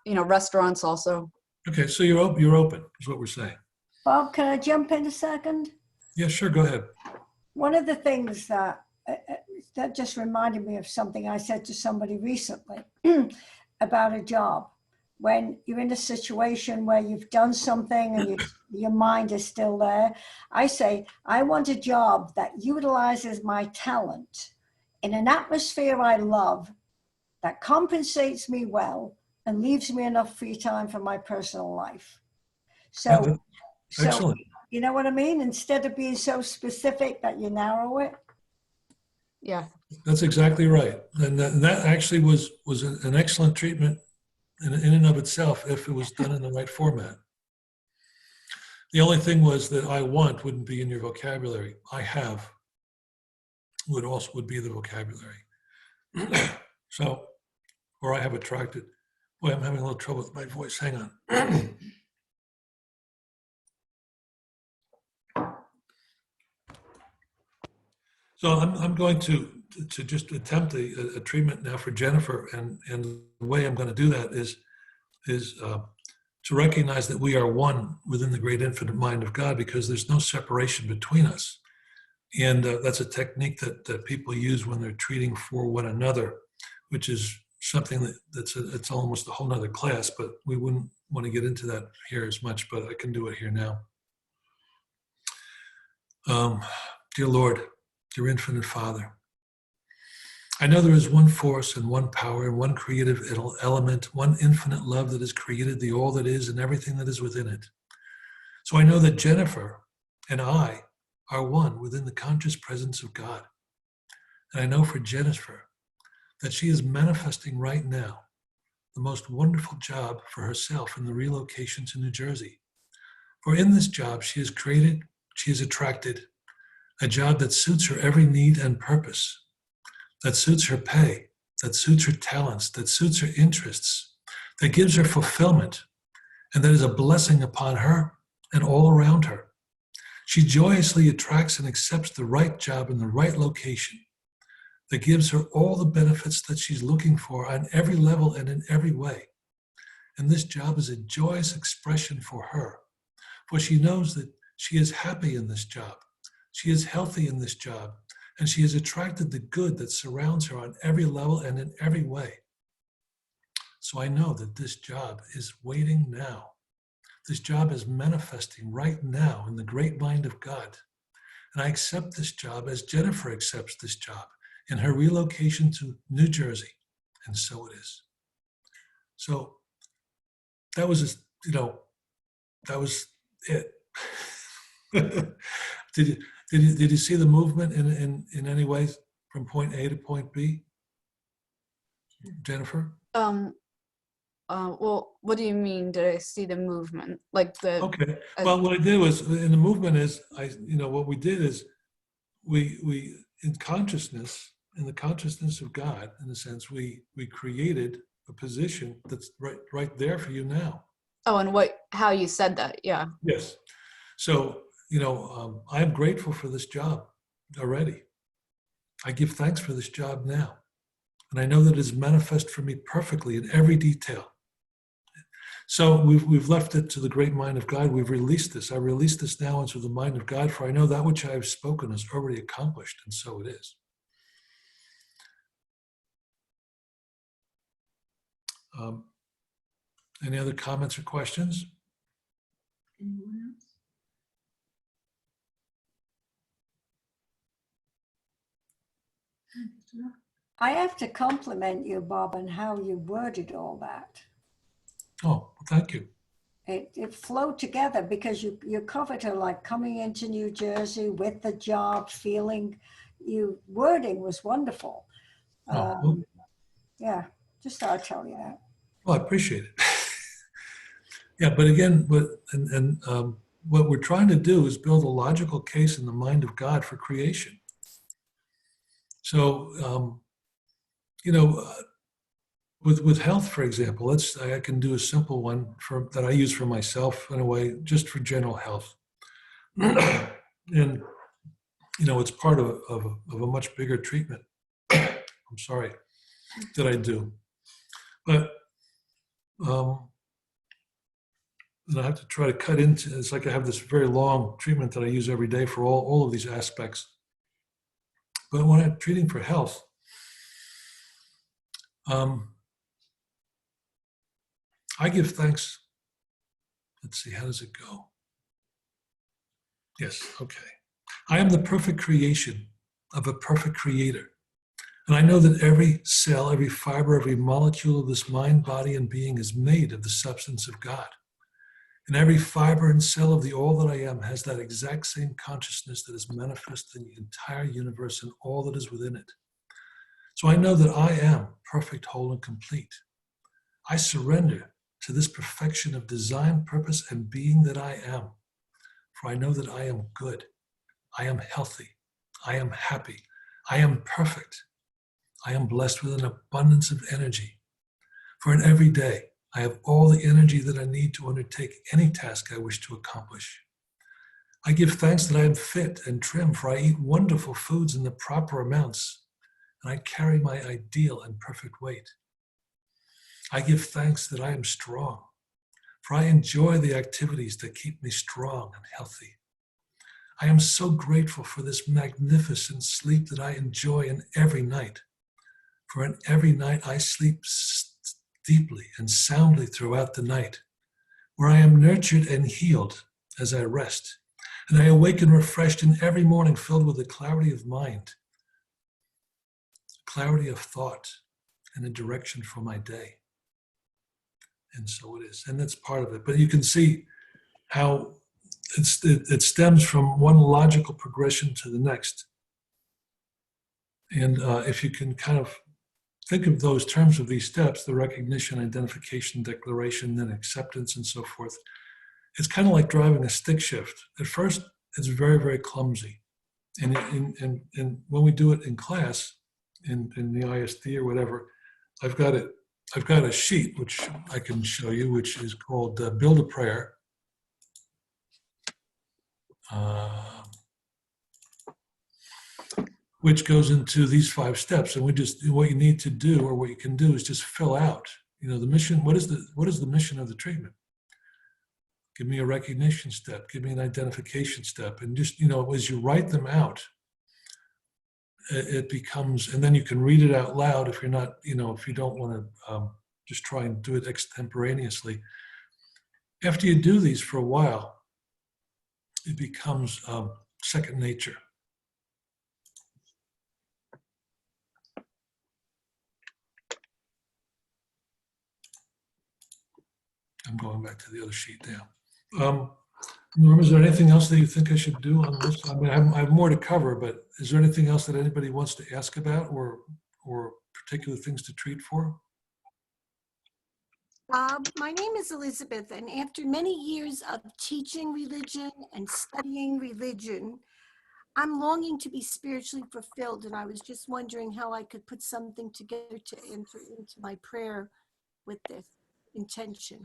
restaurants also. Okay. So you're open is what we're saying. Bob, can I jump in a second? Yeah, sure. Go ahead. One of the things that just reminded me of something I said to somebody recently about a job. When you're in a situation where you've done something and your mind is still there, I say, I want a job that utilizes my talent in an atmosphere I love, that compensates me well and leaves me enough free time for my personal life. So, Excellent. you know what I mean? Instead of being so specific that you narrow it. Yeah. That's exactly right. And that actually was an excellent treatment in and of itself if it was done in the right format. The only thing was that I want wouldn't be in your vocabulary. I have would be the vocabulary. So, or I have attracted. Boy, I'm having a little trouble with my voice. Hang on. So I'm going to to just attempt a treatment now for Jennifer, and the way I'm going to do that is to recognize that we are one within the great infinite mind of God, because there's no separation between us. And that's a technique that people use when they're treating for one another, which is something it's almost a whole nother class, but we wouldn't want to get into that here as much, but I can do it here now. Dear Lord, dear infinite Father, I know there is one force and one power and one creative element, one infinite love that has created the all that is and everything that is within it. So I know that Jennifer and I are one within the conscious presence of God. And I know for Jennifer that she is manifesting right now the most wonderful job for herself in the relocation to New Jersey. For in this job, she has attracted a job that suits her every need and purpose, that suits her pay, that suits her talents, that suits her interests, that gives her fulfillment, and that is a blessing upon her and all around her. She joyously attracts and accepts the right job in the right location that gives her all the benefits that she's looking for on every level and in every way. And this job is a joyous expression for her, for she knows that she is happy in this job, she is healthy in this job, and she has attracted the good that surrounds her on every level and in every way. So I know that this job is waiting now. This job is manifesting right now in the great mind of God. And I accept this job as Jennifer accepts this job in her relocation to New Jersey. And so it is. So that was, that was it. Did you see the movement in any way from point A to point B, Jennifer? Well, what do you mean? Did I see the movement? Like the Okay. Well, what I did was in the movement is what we did is we in consciousness, in the consciousness of God, in a sense, we created a position that's right there for you now. Oh, and how you said that? Yeah. Yes. So I am grateful for this job already. I give thanks for this job now, and I know that it is manifest for me perfectly in every detail. So we've left it to the great mind of God. We've released this. I release this now into the mind of God, for I know that which I have spoken is already accomplished, and so it is. Any other comments or questions? Anyone else? I guess not. I have to compliment you, Bob, on how you worded all that. Oh, well, thank you. It flowed together because you covered her like coming into New Jersey with the job, wording was wonderful. Well, Yeah, just thought I'd tell you that. I appreciate it. Yeah, but again, what we're trying to do is build a logical case in the mind of God for creation. So, with health, for example, I can do a simple one that I use for myself in a way, just for general health. And, it's part of a much bigger treatment. I'm sorry, that I do. But and I have to try to cut into, it's like I have this very long treatment that I use every day for all of these aspects. But when I'm treating for health, I give thanks. Let's see, how does it go? Yes, okay. I am the perfect creation of a perfect creator. And I know that every cell, every fiber, every molecule of this mind, body, and being is made of the substance of God. And every fiber and cell of the all that I am has that exact same consciousness that is manifest in the entire universe and all that is within it. So I know that I am perfect, whole, and complete. I surrender to this perfection of design, purpose, and being that I am. For I know that I am good. I am healthy. I am happy. I am perfect. I am blessed with an abundance of energy. For in every day, I have all the energy that I need to undertake any task I wish to accomplish. I give thanks that I am fit and trim, for I eat wonderful foods in the proper amounts, and I carry my ideal in perfect weight. I give thanks that I am strong, for I enjoy the activities that keep me strong and healthy. I am so grateful for this magnificent sleep that I enjoy in every night, for in every night I sleep deeply and soundly throughout the night, where I am nurtured and healed as I rest, and I awaken refreshed in every morning filled with a clarity of mind, clarity of thought, and a direction for my day. And so it is, and that's part of it. But you can see how it stems from one logical progression to the next. And if you can kind of think of those terms of these steps, the recognition, identification, declaration, then acceptance, and so forth, it's kind of like driving a stick shift. At first, it's very, very clumsy. And when we do it in class, in the ISD or whatever, I've got a sheet which I can show you, which is called Build a Prayer. Which goes into these 5 steps, and what you need to do, or what you can do, is just fill out. The mission. What is the mission of the treatment? Give me a recognition step. Give me an identification step, and just as you write them out, it becomes, and then you can read it out loud if you're not, if you don't want to just try and do it extemporaneously. After you do these for a while, it becomes second nature. I'm going back to the other sheet now. Norm, is there anything else that you think I should do on this? I mean, I have more to cover, but is there anything else that anybody wants to ask about, or particular things to treat for? My name is Elizabeth, and after many years of teaching religion and studying religion, I'm longing to be spiritually fulfilled, and I was just wondering how I could put something together to enter into my prayer with this intention.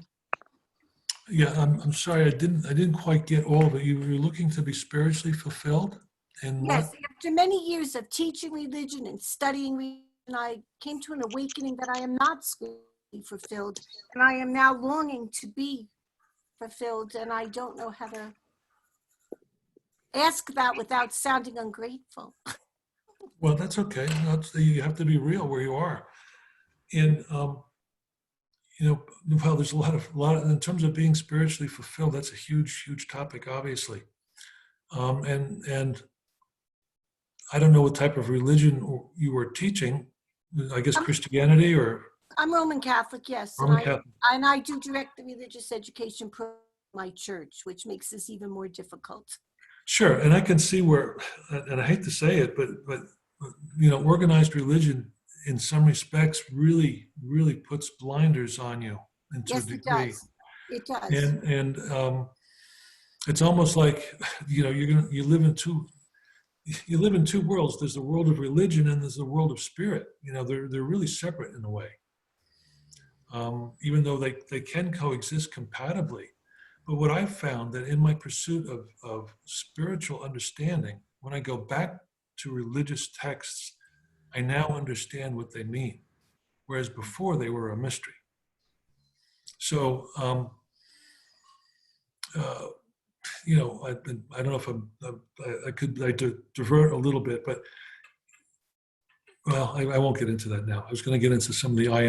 Yeah, I'm sorry, I didn't quite get all of it. You were looking to be spiritually fulfilled, and Yes, what? after many years of teaching religion and studying religion, I came to an awakening that I am not spiritually fulfilled, and I am now longing to be fulfilled, and I don't know how to ask that without sounding ungrateful. Well, that's okay. You have to be real where you are, and well, there's a lot of in terms of being spiritually fulfilled. That's a huge topic, obviously, and I don't know what type of religion you were teaching. I guess Christianity or I'm Roman Catholic, yes, Roman Catholic. and I do direct the religious education program at my church, which makes this even more difficult. Sure, and I can see where, and I hate to say it, but organized religion in some respects really puts blinders on you to Yes, a it degree. does. It does. And it's almost like you live in two worlds. There's the world of religion and there's the world of spirit. They're really separate in a way, even though they can coexist compatibly. But what I've found that in my pursuit of spiritual understanding, when I go back to religious texts, I now understand what they mean, whereas before they were a mystery. So, I don't know if I could divert a little bit, but well, I won't get into that now. I was going to get into some of the I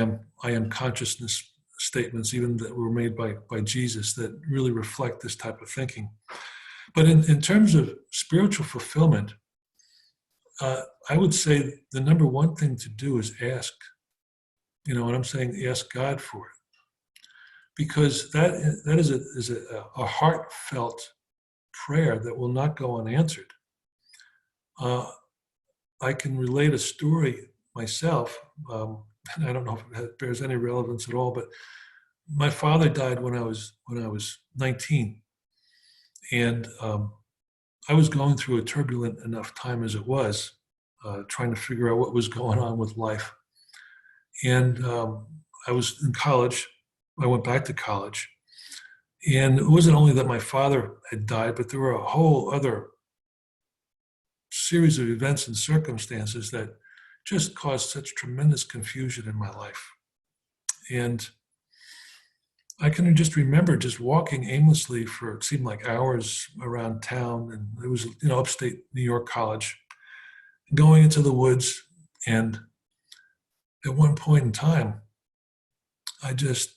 am consciousness statements, even that were made by Jesus, that really reflect this type of thinking. But in terms of spiritual fulfillment, I would say the number one thing to do is ask. And I'm saying ask God for it, because that is a heartfelt prayer that will not go unanswered. I can relate a story myself. I don't know if it bears any relevance at all, but my father died when I was 19, and I was going through a turbulent enough time as it was, trying to figure out what was going on with life. And I was in college. I went back to college, and it wasn't only that my father had died, but there were a whole other series of events and circumstances that just caused such tremendous confusion in my life. And I can just remember just walking aimlessly for, it seemed like hours around town. And it was, upstate New York College, going into the woods. And at one point in time, I just,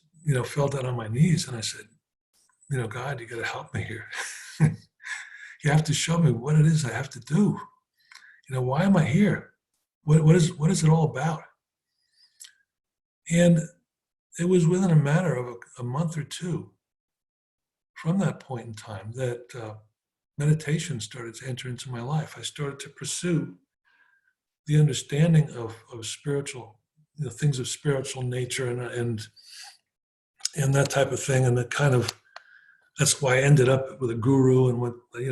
fell down on my knees and I said, God, you got to help me here. You have to show me what it is I have to do. Why am I here? What is it all about? And it was within a matter of a month or two from that point in time that meditation started to enter into my life. I started to pursue the understanding of spiritual, things of spiritual nature and that type of thing. And that's why I ended up with a guru and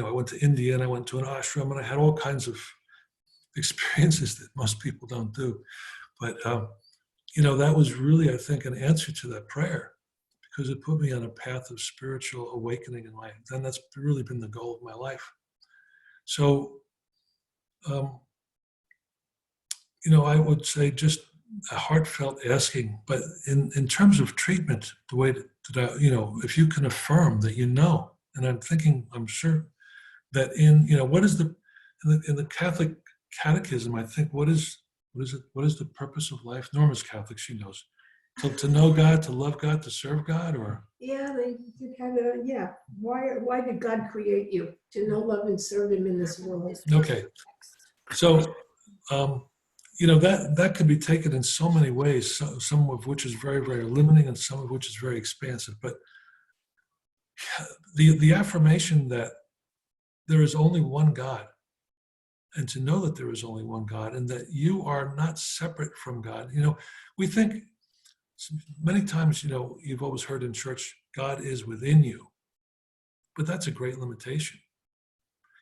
I went to India and I went to an ashram and I had all kinds of experiences that most people don't do. But, that was really, I think, an answer to that prayer, because it put me on a path of spiritual awakening in my, and that's really been the goal of my life. So, I would say just a heartfelt asking, but in terms of treatment, the way that if you can affirm that and I'm sure that what is in the Catholic Catechism, I think, what is the purpose of life? Norma's Catholic, she knows. To know God, to love God, to serve God, or? Yeah, they kind of, yeah. Why did God create you? To know, love, and serve him in this world. Okay. So, that could be taken in so many ways, some of which is very, very limiting and some of which is very expansive. But the affirmation that there is only one God, and to know that there is only one God and that you are not separate from God. We think many times, you've always heard in church, God is within you. But that's a great limitation.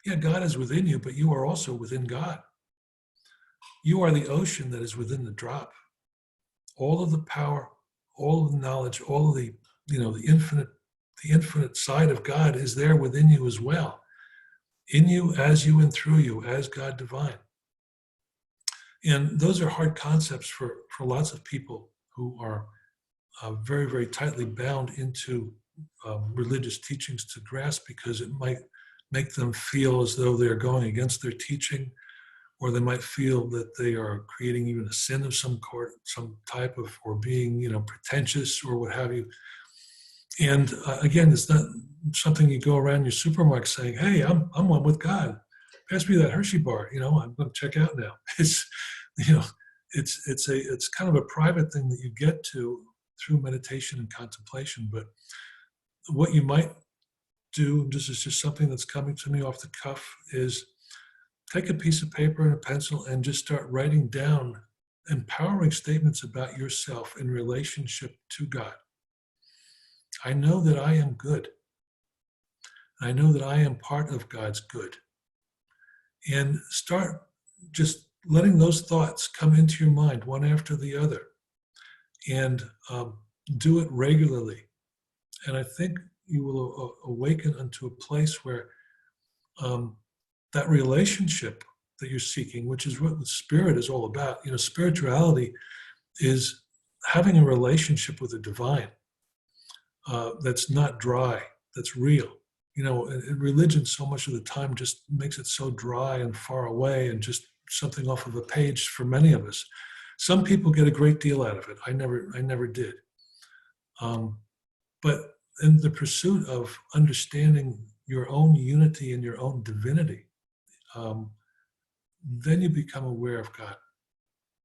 Yeah, God is within you, but you are also within God. You are the ocean that is within the drop. All of the power, all of the knowledge, all of the infinite side of God is there within you as well. In you, as you, and through you, as God divine. And those are hard concepts for lots of people who are very, very tightly bound into religious teachings to grasp, because it might make them feel as though they're going against their teaching, or they might feel that they are creating even a sin of some type of, or being, pretentious or what have you. And again, it's not something you go around your supermarket saying, "Hey, I'm one with God. Pass me that Hershey bar. I'm going to check out now." It's it's kind of a private thing that you get to through meditation and contemplation. But what you might do, this is just something that's coming to me off the cuff, is take a piece of paper and a pencil and just start writing down empowering statements about yourself in relationship to God. I know that I am good. I know that I am part of God's good. And start just letting those thoughts come into your mind one after the other, and do it regularly. And I think you will awaken unto a place where that relationship that you're seeking, which is what the spirit is all about. Spirituality is having a relationship with the divine that's not dry, that's real. Religion so much of the time just makes it so dry and far away and just something off of a page for many of us. Some people get a great deal out of it. I never did. But in the pursuit of understanding your own unity and your own divinity, then you become aware of God.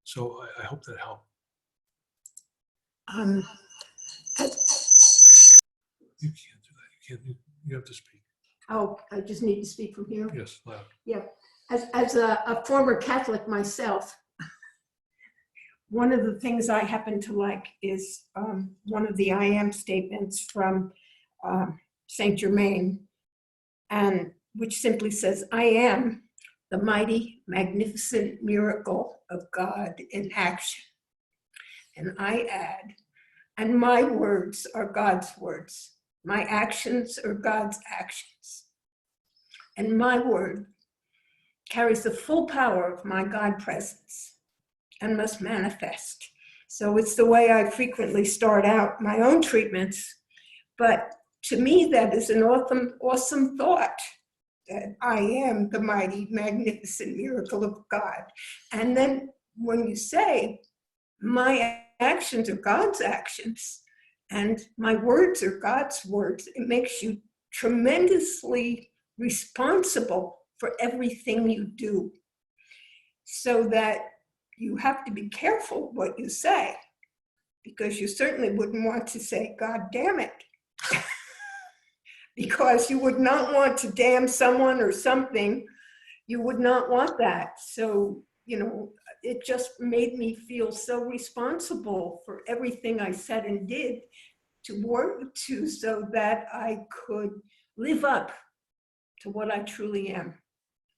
So I hope that helped. You can't do that. You have to speak. Oh, I just need to speak from here. Yes, loud. Yeah, as a former Catholic myself, one of the things I happen to like is one of the I am statements from Saint Germain, and which simply says, "I am the mighty, magnificent miracle of God in action." And I add, and my words are God's words. My actions are God's actions. And my word carries the full power of my God presence. and must manifest. So it's the way I frequently start out my own treatments. But to me, that is an awesome thought, that I am the mighty, magnificent miracle of God. And then when you say, my actions are God's actions, and my words are God's words, it makes you tremendously responsible for everything you do. So that you have to be careful what you say, because you certainly wouldn't want to say, God damn it. Because you would not want to damn someone or something. You would not want that. So, it just made me feel so responsible for everything I said and did to work to, so that I could live up to what I truly am,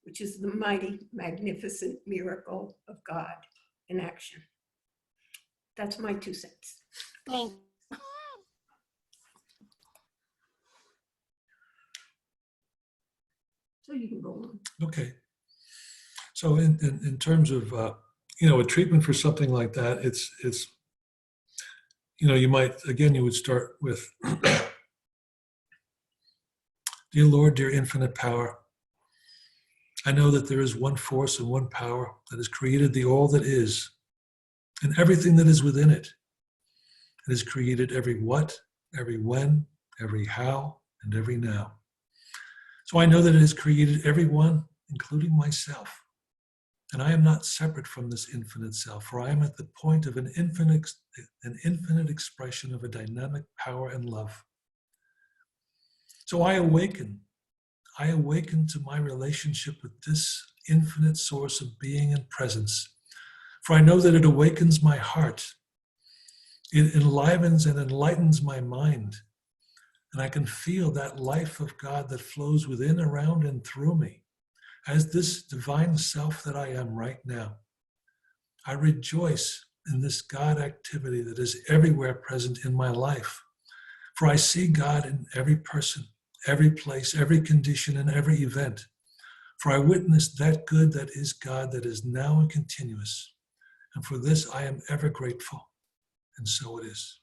which is the mighty, magnificent miracle of God in action. That's my 2 cents. Thank So you can go on. Okay. So in terms of, a treatment for something like that, it's you might, again, you would start with, dear Lord, dear infinite power, I know that there is one force and one power that has created the all that is and everything that is within it. It has created every what, every when, every how, and every now. So I know that it has created everyone, including myself. And I am not separate from this infinite self, for I am at the point of an infinite expression of a dynamic power and love. So I awaken to my relationship with this infinite source of being and presence. For I know that it awakens my heart. It enlivens and enlightens my mind. And I can feel that life of God that flows within, around, and through me as this divine self that I am right now. I rejoice in this God activity that is everywhere present in my life. For I see God in every person, every place, every condition, and every event. For I witness that good that is God, that is now and continuous. And for this I am ever grateful. And so it is.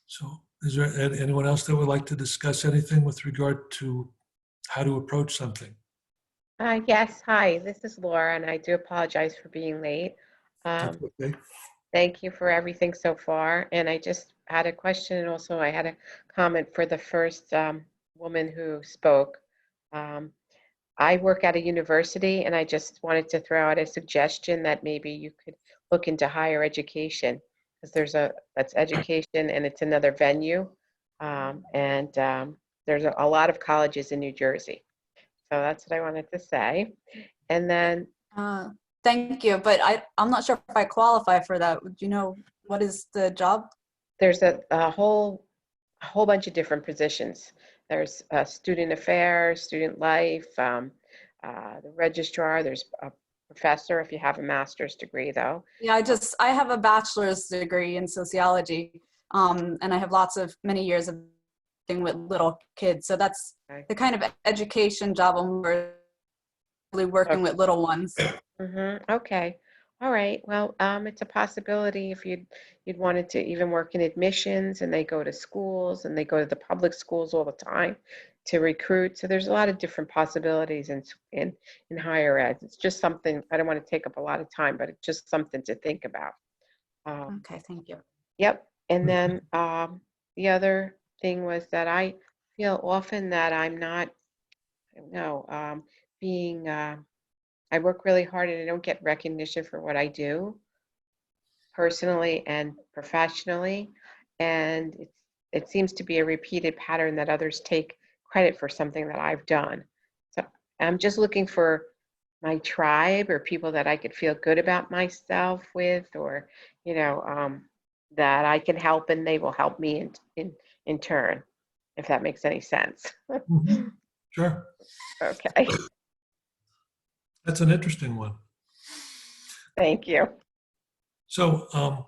So is there anyone else that would like to discuss anything with regard to how to approach something? Yes, hi, this is Laura, and I do apologize for being late. That's okay. Thank you for everything so far. And I just had a question, and also I had a comment for the first woman who spoke. I work at a university, and I just wanted to throw out a suggestion that maybe you could look into higher education, because that's education, and it's another venue. There's a lot of colleges in New Jersey. So that's what I wanted to say. And then Thank you, but I'm not sure if I qualify for that. Do you know what is the job? there's a whole bunch of different positions. There's student affairs, student life, the registrar, there's a professor if you have a master's degree though. Yeah, I have a bachelor's degree in sociology, and I have many years of working with little kids. So that's Okay. the kind of education job I'm really working with little ones. Okay. All right. Well, it's a possibility if you'd wanted to even work in admissions, and they go to schools and they go to the public schools all the time to recruit. So there's a lot of different possibilities in higher ed. It's just something, I don't want to take up a lot of time, but it's just something to think about. Okay, thank you. Yep. And then the other thing was that I feel often that I'm not, I don't know, I work really hard and I don't get recognition for what I do personally and professionally. And it seems to be a repeated pattern that others take credit for something that I've done. So I'm just looking for my tribe or people that I could feel good about myself with, or, that I can help and they will help me in turn, if that makes any sense. Mhm. Sure. Okay, That's an interesting one. thank you. So, I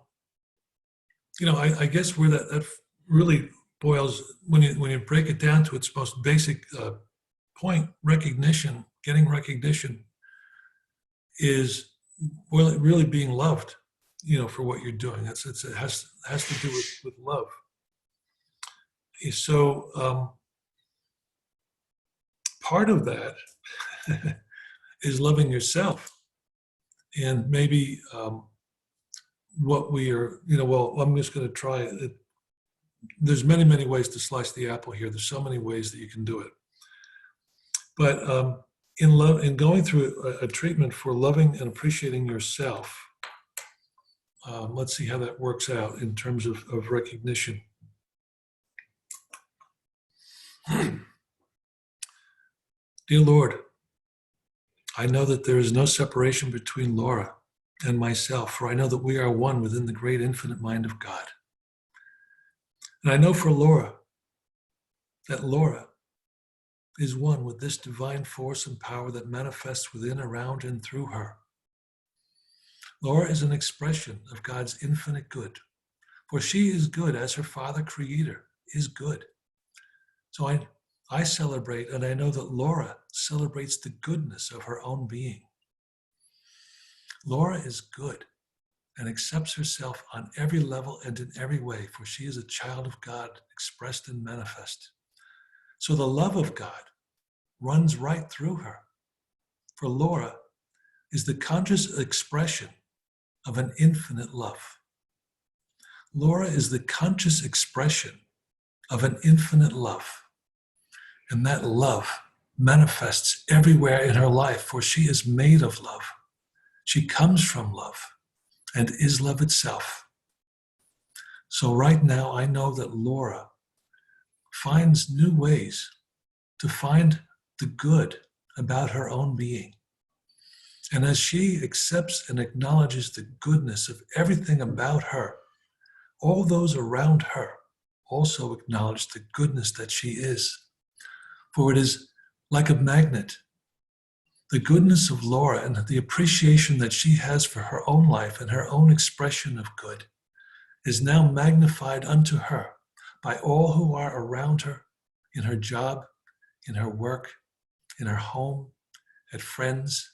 guess where that really boils, when you break it down to its most basic point, recognition, getting recognition is really being loved, for what you're doing. It has to do with love. So part of that is loving yourself. And maybe what we are, I'm just going to try it. There's many, many ways to slice the apple here. There's so many ways that you can do it. But in going through a treatment for loving and appreciating yourself, let's see how that works out in terms of recognition. Dear Lord, I know that there is no separation between Laura and myself, for I know that we are one within the great infinite mind of God. And I know for Laura, that Laura is one with this divine force and power that manifests within, around, and through her. Laura is an expression of God's infinite good, for she is good as her Father Creator is good. So I celebrate, and I know that Laura celebrates the goodness of her own being. Laura is good and accepts herself on every level and in every way, for she is a child of God expressed and manifest. So the love of God runs right through her. For Laura is the conscious expression of an infinite love. Laura is the conscious expression of an infinite love. And that love manifests everywhere in her life, for she is made of love. She comes from love and is love itself. So right now, I know that Laura finds new ways to find the good about her own being. And as she accepts and acknowledges the goodness of everything about her, all those around her also acknowledge the goodness that she is. For it is like a magnet. The goodness of Laura and the appreciation that she has for her own life and her own expression of good is now magnified unto her by all who are around her, in her job, in her work, in her home, at friends.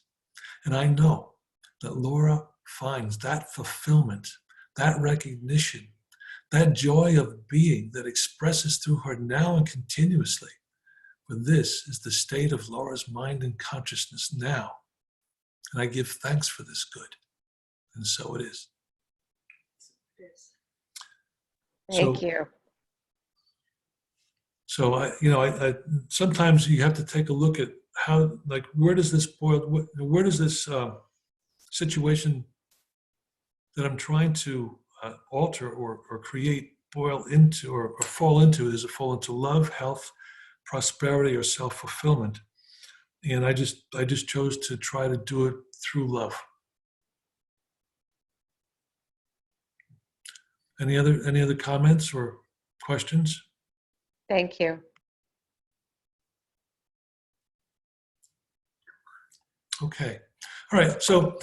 And I know that Laura finds that fulfillment, that recognition, that joy of being that expresses through her now and continuously. For this is the state of Laura's mind and consciousness now. And I give thanks for this good. And so it is. Thank you. So I sometimes you have to take a look at how, like, where does this situation that I'm trying to alter or create boil into or fall into? Does it fall into love, health, prosperity, or self-fulfillment? And I just chose to try to do it through love. Any other comments or questions? Thank you. Okay. All right. So,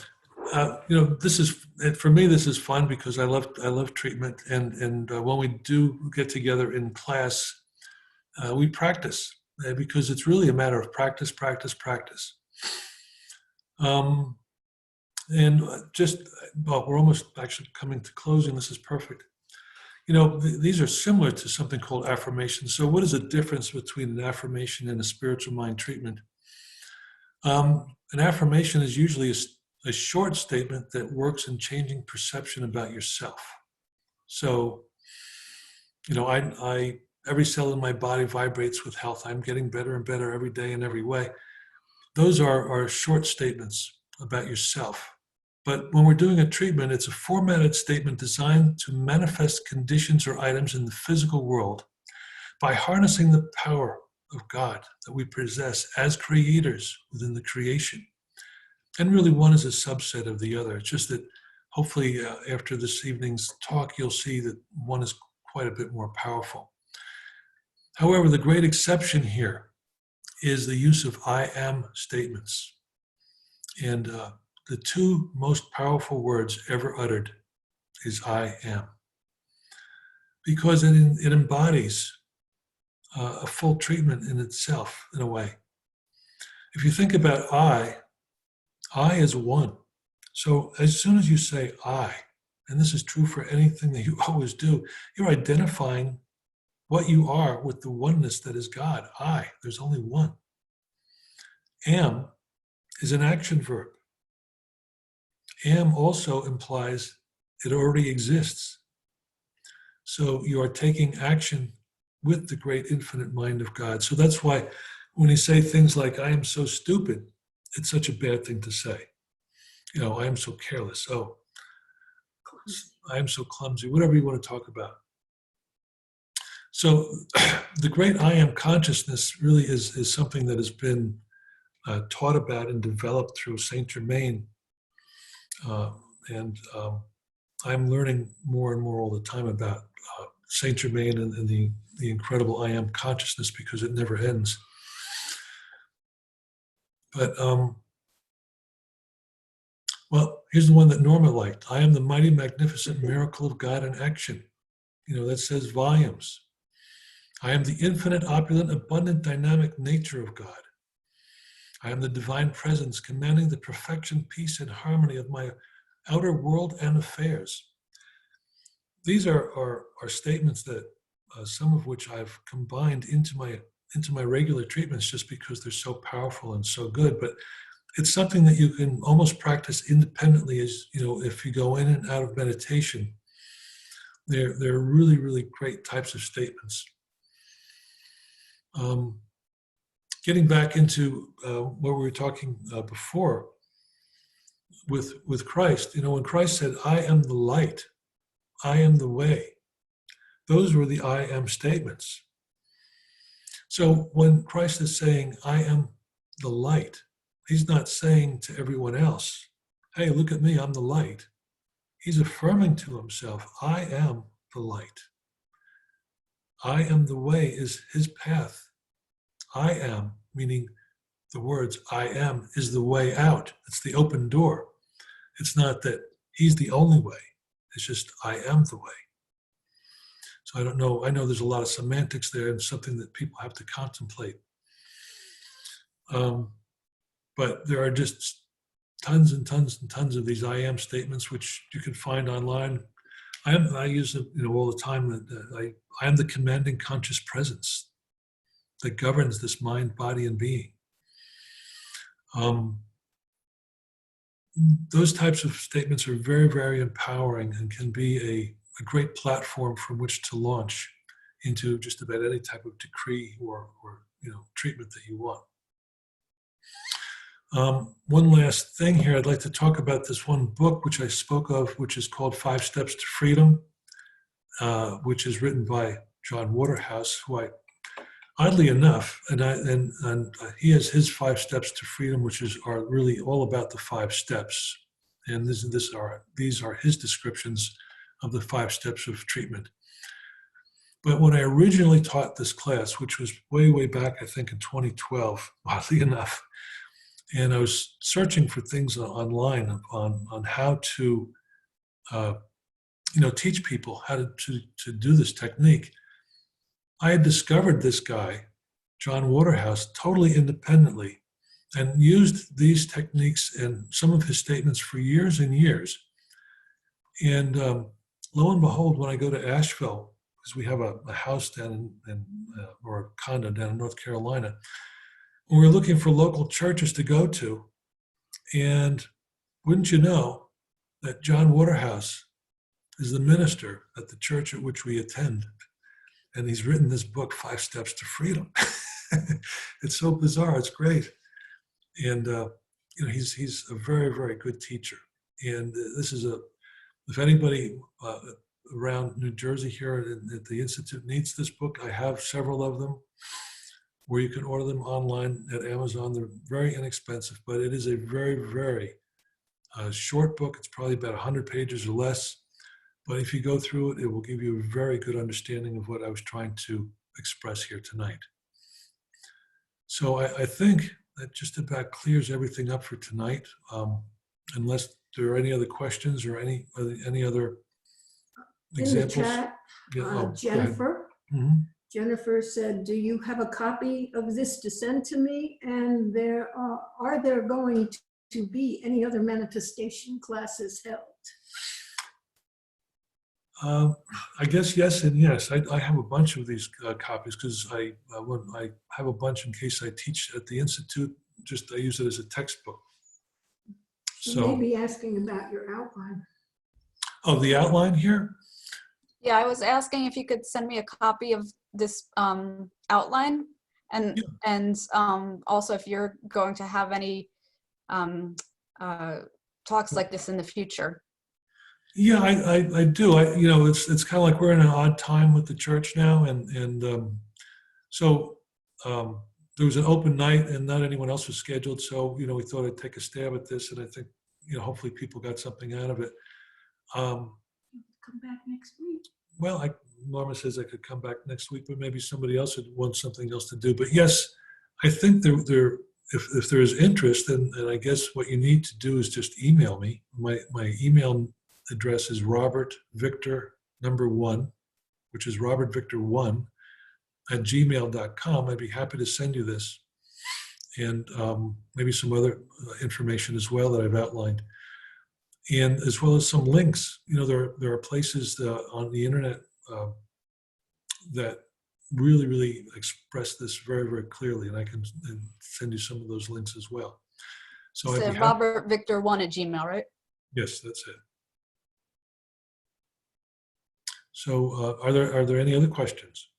this is, for me, this is fun because I love treatment. And when we do get together in class, we practice because it's really a matter of practice, practice, practice. And we're almost actually coming to closing. This is perfect. These are similar to something called affirmations. So what is the difference between an affirmation and a spiritual mind treatment? An affirmation is usually a short statement that works in changing perception about yourself. So, I every cell in my body vibrates with health. I'm getting better and better every day in every way. Those are short statements about yourself. But when we're doing a treatment, it's a formatted statement designed to manifest conditions or items in the physical world by harnessing the power of God that we possess as creators within the creation. And really, one is a subset of the other. It's just that hopefully after this evening's talk, you'll see that one is quite a bit more powerful. However, the great exception here is the use of I am statements. And the two most powerful words ever uttered is I am. Because it embodies a full treatment in itself, in a way. If you think about I is one. So as soon as you say I, and this is true for anything that you always do, you're identifying what you are with the oneness that is God. I, there's only one. Am is an action verb. Am also implies it already exists. So you are taking action with the great infinite mind of God. So that's why when you say things like, I am so stupid, it's such a bad thing to say. You know, I am so careless. Oh, I am so clumsy, whatever you want to talk about. So the great I am consciousness really is something that has been taught about and developed through Saint Germain. And I'm learning more and more all the time about Saint Germain and the incredible I am consciousness, because it never ends. But, well, here's the one that Norma liked. I am the mighty, magnificent miracle of God in action. You know, that says volumes. I am the infinite, opulent, abundant, dynamic nature of God. I am the divine presence commanding the perfection, peace, and harmony of my outer world and affairs. These are statements that some of which I've combined into my regular treatments just because they're so powerful and so good. But it's something that you can almost practice independently, as you know, if you go in and out of meditation. They're really, really great types of statements. Getting back into what we were talking before with Christ, you know, when Christ said, I am the light, I am the way, those were the I am statements. So when Christ is saying, I am the light, he's not saying to everyone else, hey, look at me, I'm the light. He's affirming to himself, I am the light. I am the way is his path. I am, meaning the words I am, is the way out. It's the open door. It's not that he's the only way. It's just I am the way. So I don't know. I know there's a lot of semantics there and something that people have to contemplate. But there are just tons and tons and tons of these I am statements, which you can find online. I use them, you know, all the time. I am the commanding conscious presence that governs this mind, body, and being. Those types of statements are very, very empowering and can be a great platform from which to launch into just about any type of decree or you know, treatment that you want. One last thing here, I'd like to talk about this one book which I spoke of, which is called 5 Steps to Freedom, which is written by John Waterhouse, who oddly enough, and he has his 5 steps to freedom, which are really all about the 5 steps. And these are his descriptions of the 5 steps of treatment. But when I originally taught this class, which was way, way back, I think in 2012, oddly enough, and I was searching for things online on how to, teach people how to do this technique. I had discovered this guy, John Waterhouse, totally independently, and used these techniques and some of his statements for years and years. And lo and behold, when I go to Asheville, because we have a house down or a condo down in North Carolina, and we're looking for local churches to go to, and wouldn't you know that John Waterhouse is the minister at the church at which we attend. And he's written this book, 5 Steps to Freedom. It's so bizarre. It's great. And, he's a very, very good teacher. And this is if anybody around New Jersey here at the Institute needs this book, I have several of them where you can order them online at Amazon. They're very inexpensive, but it is a very, very short book. It's probably about 100 pages or less. But if you go through it, it will give you a very good understanding of what I was trying to express here tonight. So I think that just about clears everything up for tonight, unless there are any other questions or any other In the examples. chat, Yeah, go ahead. Jennifer, Mhm. Jennifer said, do you have a copy of this to send to me? And are there going to be any other manifestation classes held? I guess yes and yes. I have a bunch of these copies because I have a bunch in case I teach at the Institute. Just I use it as a textbook. She So, may be asking about your outline. oh, the outline here? Yeah, I was asking if you could send me a copy of this outline, and Yeah. also if you're going to have any talks like this in the future. Yeah, I do. It's kind of like we're in an odd time with the church now, and so there was an open night, and not anyone else was scheduled. So we thought I'd take a stab at this, and I think hopefully people got something out of it. Come back next week. Well, Norma says I could come back next week, but maybe somebody else would want something else to do. But yes, I think if there is interest, then I guess what you need to do is just email me. My email address is Robert Victor #1, which is Robert Victor 1 at gmail.com. I'd be happy to send you this, and maybe some other information as well that I've outlined, and as well as some links. There are places on the internet that really express this very, very clearly, and I can send you some of those links as well. So I'd be happy. Robert Victor 1 at Gmail, right? Yes, that's it. So are there any other questions?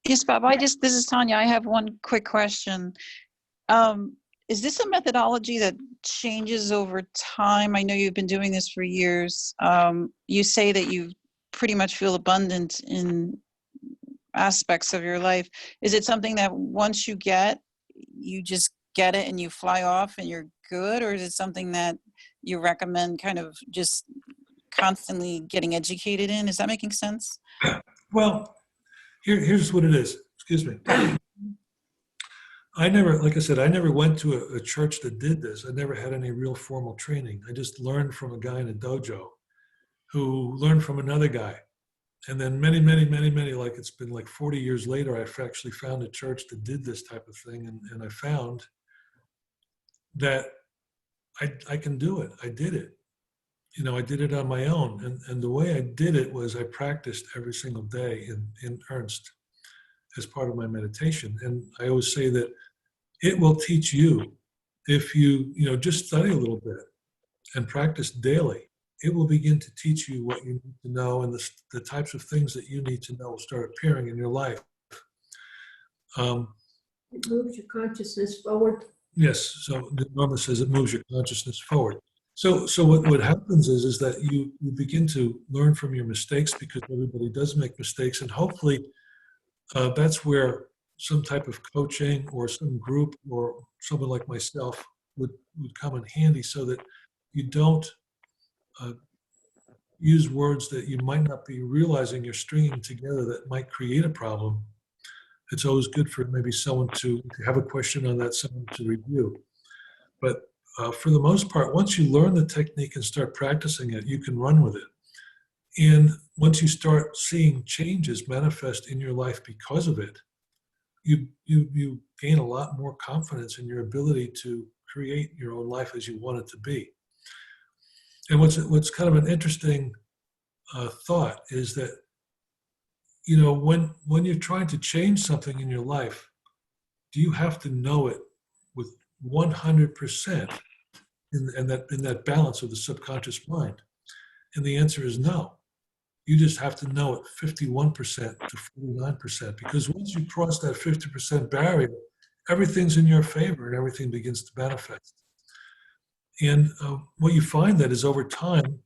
Yes, Bob, this is Tanya. I have one quick question. Is this a methodology that changes over time? I know you've been doing this for years. You say that you pretty much feel abundant in aspects of your life. Is it something that once you get, you just get it and you fly off and you're good? Or is it something that you recommend kind of just constantly getting educated in? Is that making sense? Well, here's what it is. Excuse me. Like I said, I never went to a church that did this. I never had any real formal training. I just learned from a guy in a dojo who learned from another guy. And then many, like it's been like 40 years later, I've actually found a church that did this type of thing. And I found that I can do it. I did it. I did it on my own. And the way I did it was I practiced every single day in earnest as part of my meditation. And I always say that it will teach you if you, just study a little bit and practice daily. It will begin to teach you what you need to know, and the types of things that you need to know will start appearing in your life. It moves your consciousness forward. Yes, so Norma says it moves your consciousness forward. So what happens is that you begin to learn from your mistakes, because everybody does make mistakes, and hopefully that's where some type of coaching or some group or someone like myself would come in handy, so that you don't use words that you might not be realizing you're stringing together that might create a problem. It's always good for maybe someone to have a question on that, someone to review. But for the most part, once you learn the technique and start practicing it, you can run with it. And once you start seeing changes manifest in your life because of it, you gain a lot more confidence in your ability to create your own life as you want it to be. And what's kind of an interesting thought is that, when you're trying to change something in your life, do you have to know it with 100% in that balance of the subconscious mind? And the answer is no. You just have to know it 51% to 49%, because once you cross that 50% barrier, everything's in your favor and everything begins to manifest. And what you find that is over time,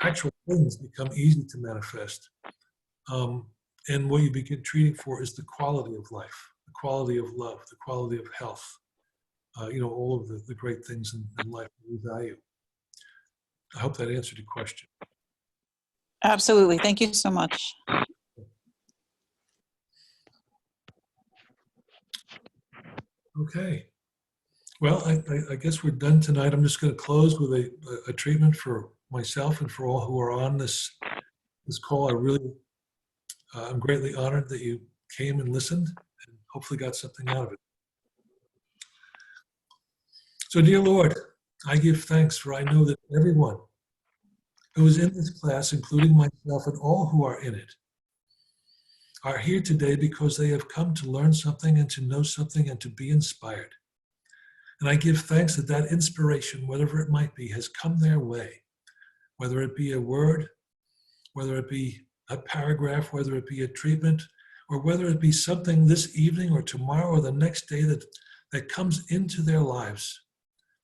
actual things become easy to manifest. And what you begin treating for is the quality of life, the quality of love, the quality of health, all of the great things in life that we value. I hope that answered your question. Absolutely. Thank you so much. Okay. Well, I guess we're done tonight. I'm just going to close with a treatment for myself and for all who are on this call. I really I'm greatly honored that you came and listened and hopefully got something out of it. So, dear Lord, I give thanks, for I know that everyone who is in this class, including myself and all who are in it, are here today because they have come to learn something and to know something and to be inspired. And I give thanks that that inspiration, whatever it might be, has come their way, whether it be a word, whether it be a paragraph, whether it be a treatment, or whether it be something this evening or tomorrow or the next day that comes into their lives,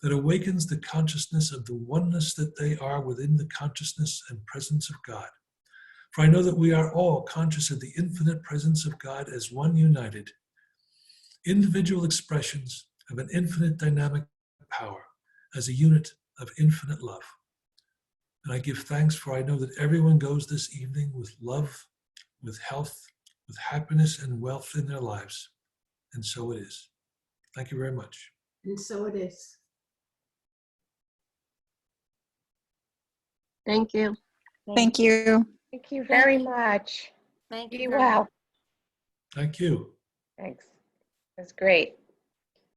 that awakens the consciousness of the oneness that they are within the consciousness and presence of God. For I know that we are all conscious of the infinite presence of God as one united, individual expressions of an infinite dynamic power, as a unit of infinite love. And I give thanks, for I know that everyone goes this evening with love, with health, with happiness and wealth in their lives. And so it is. Thank you very much. And so it is. Thank you. Thank you. Thank you very much. Thank Be you very much. well. Thank you. Thanks. That's great.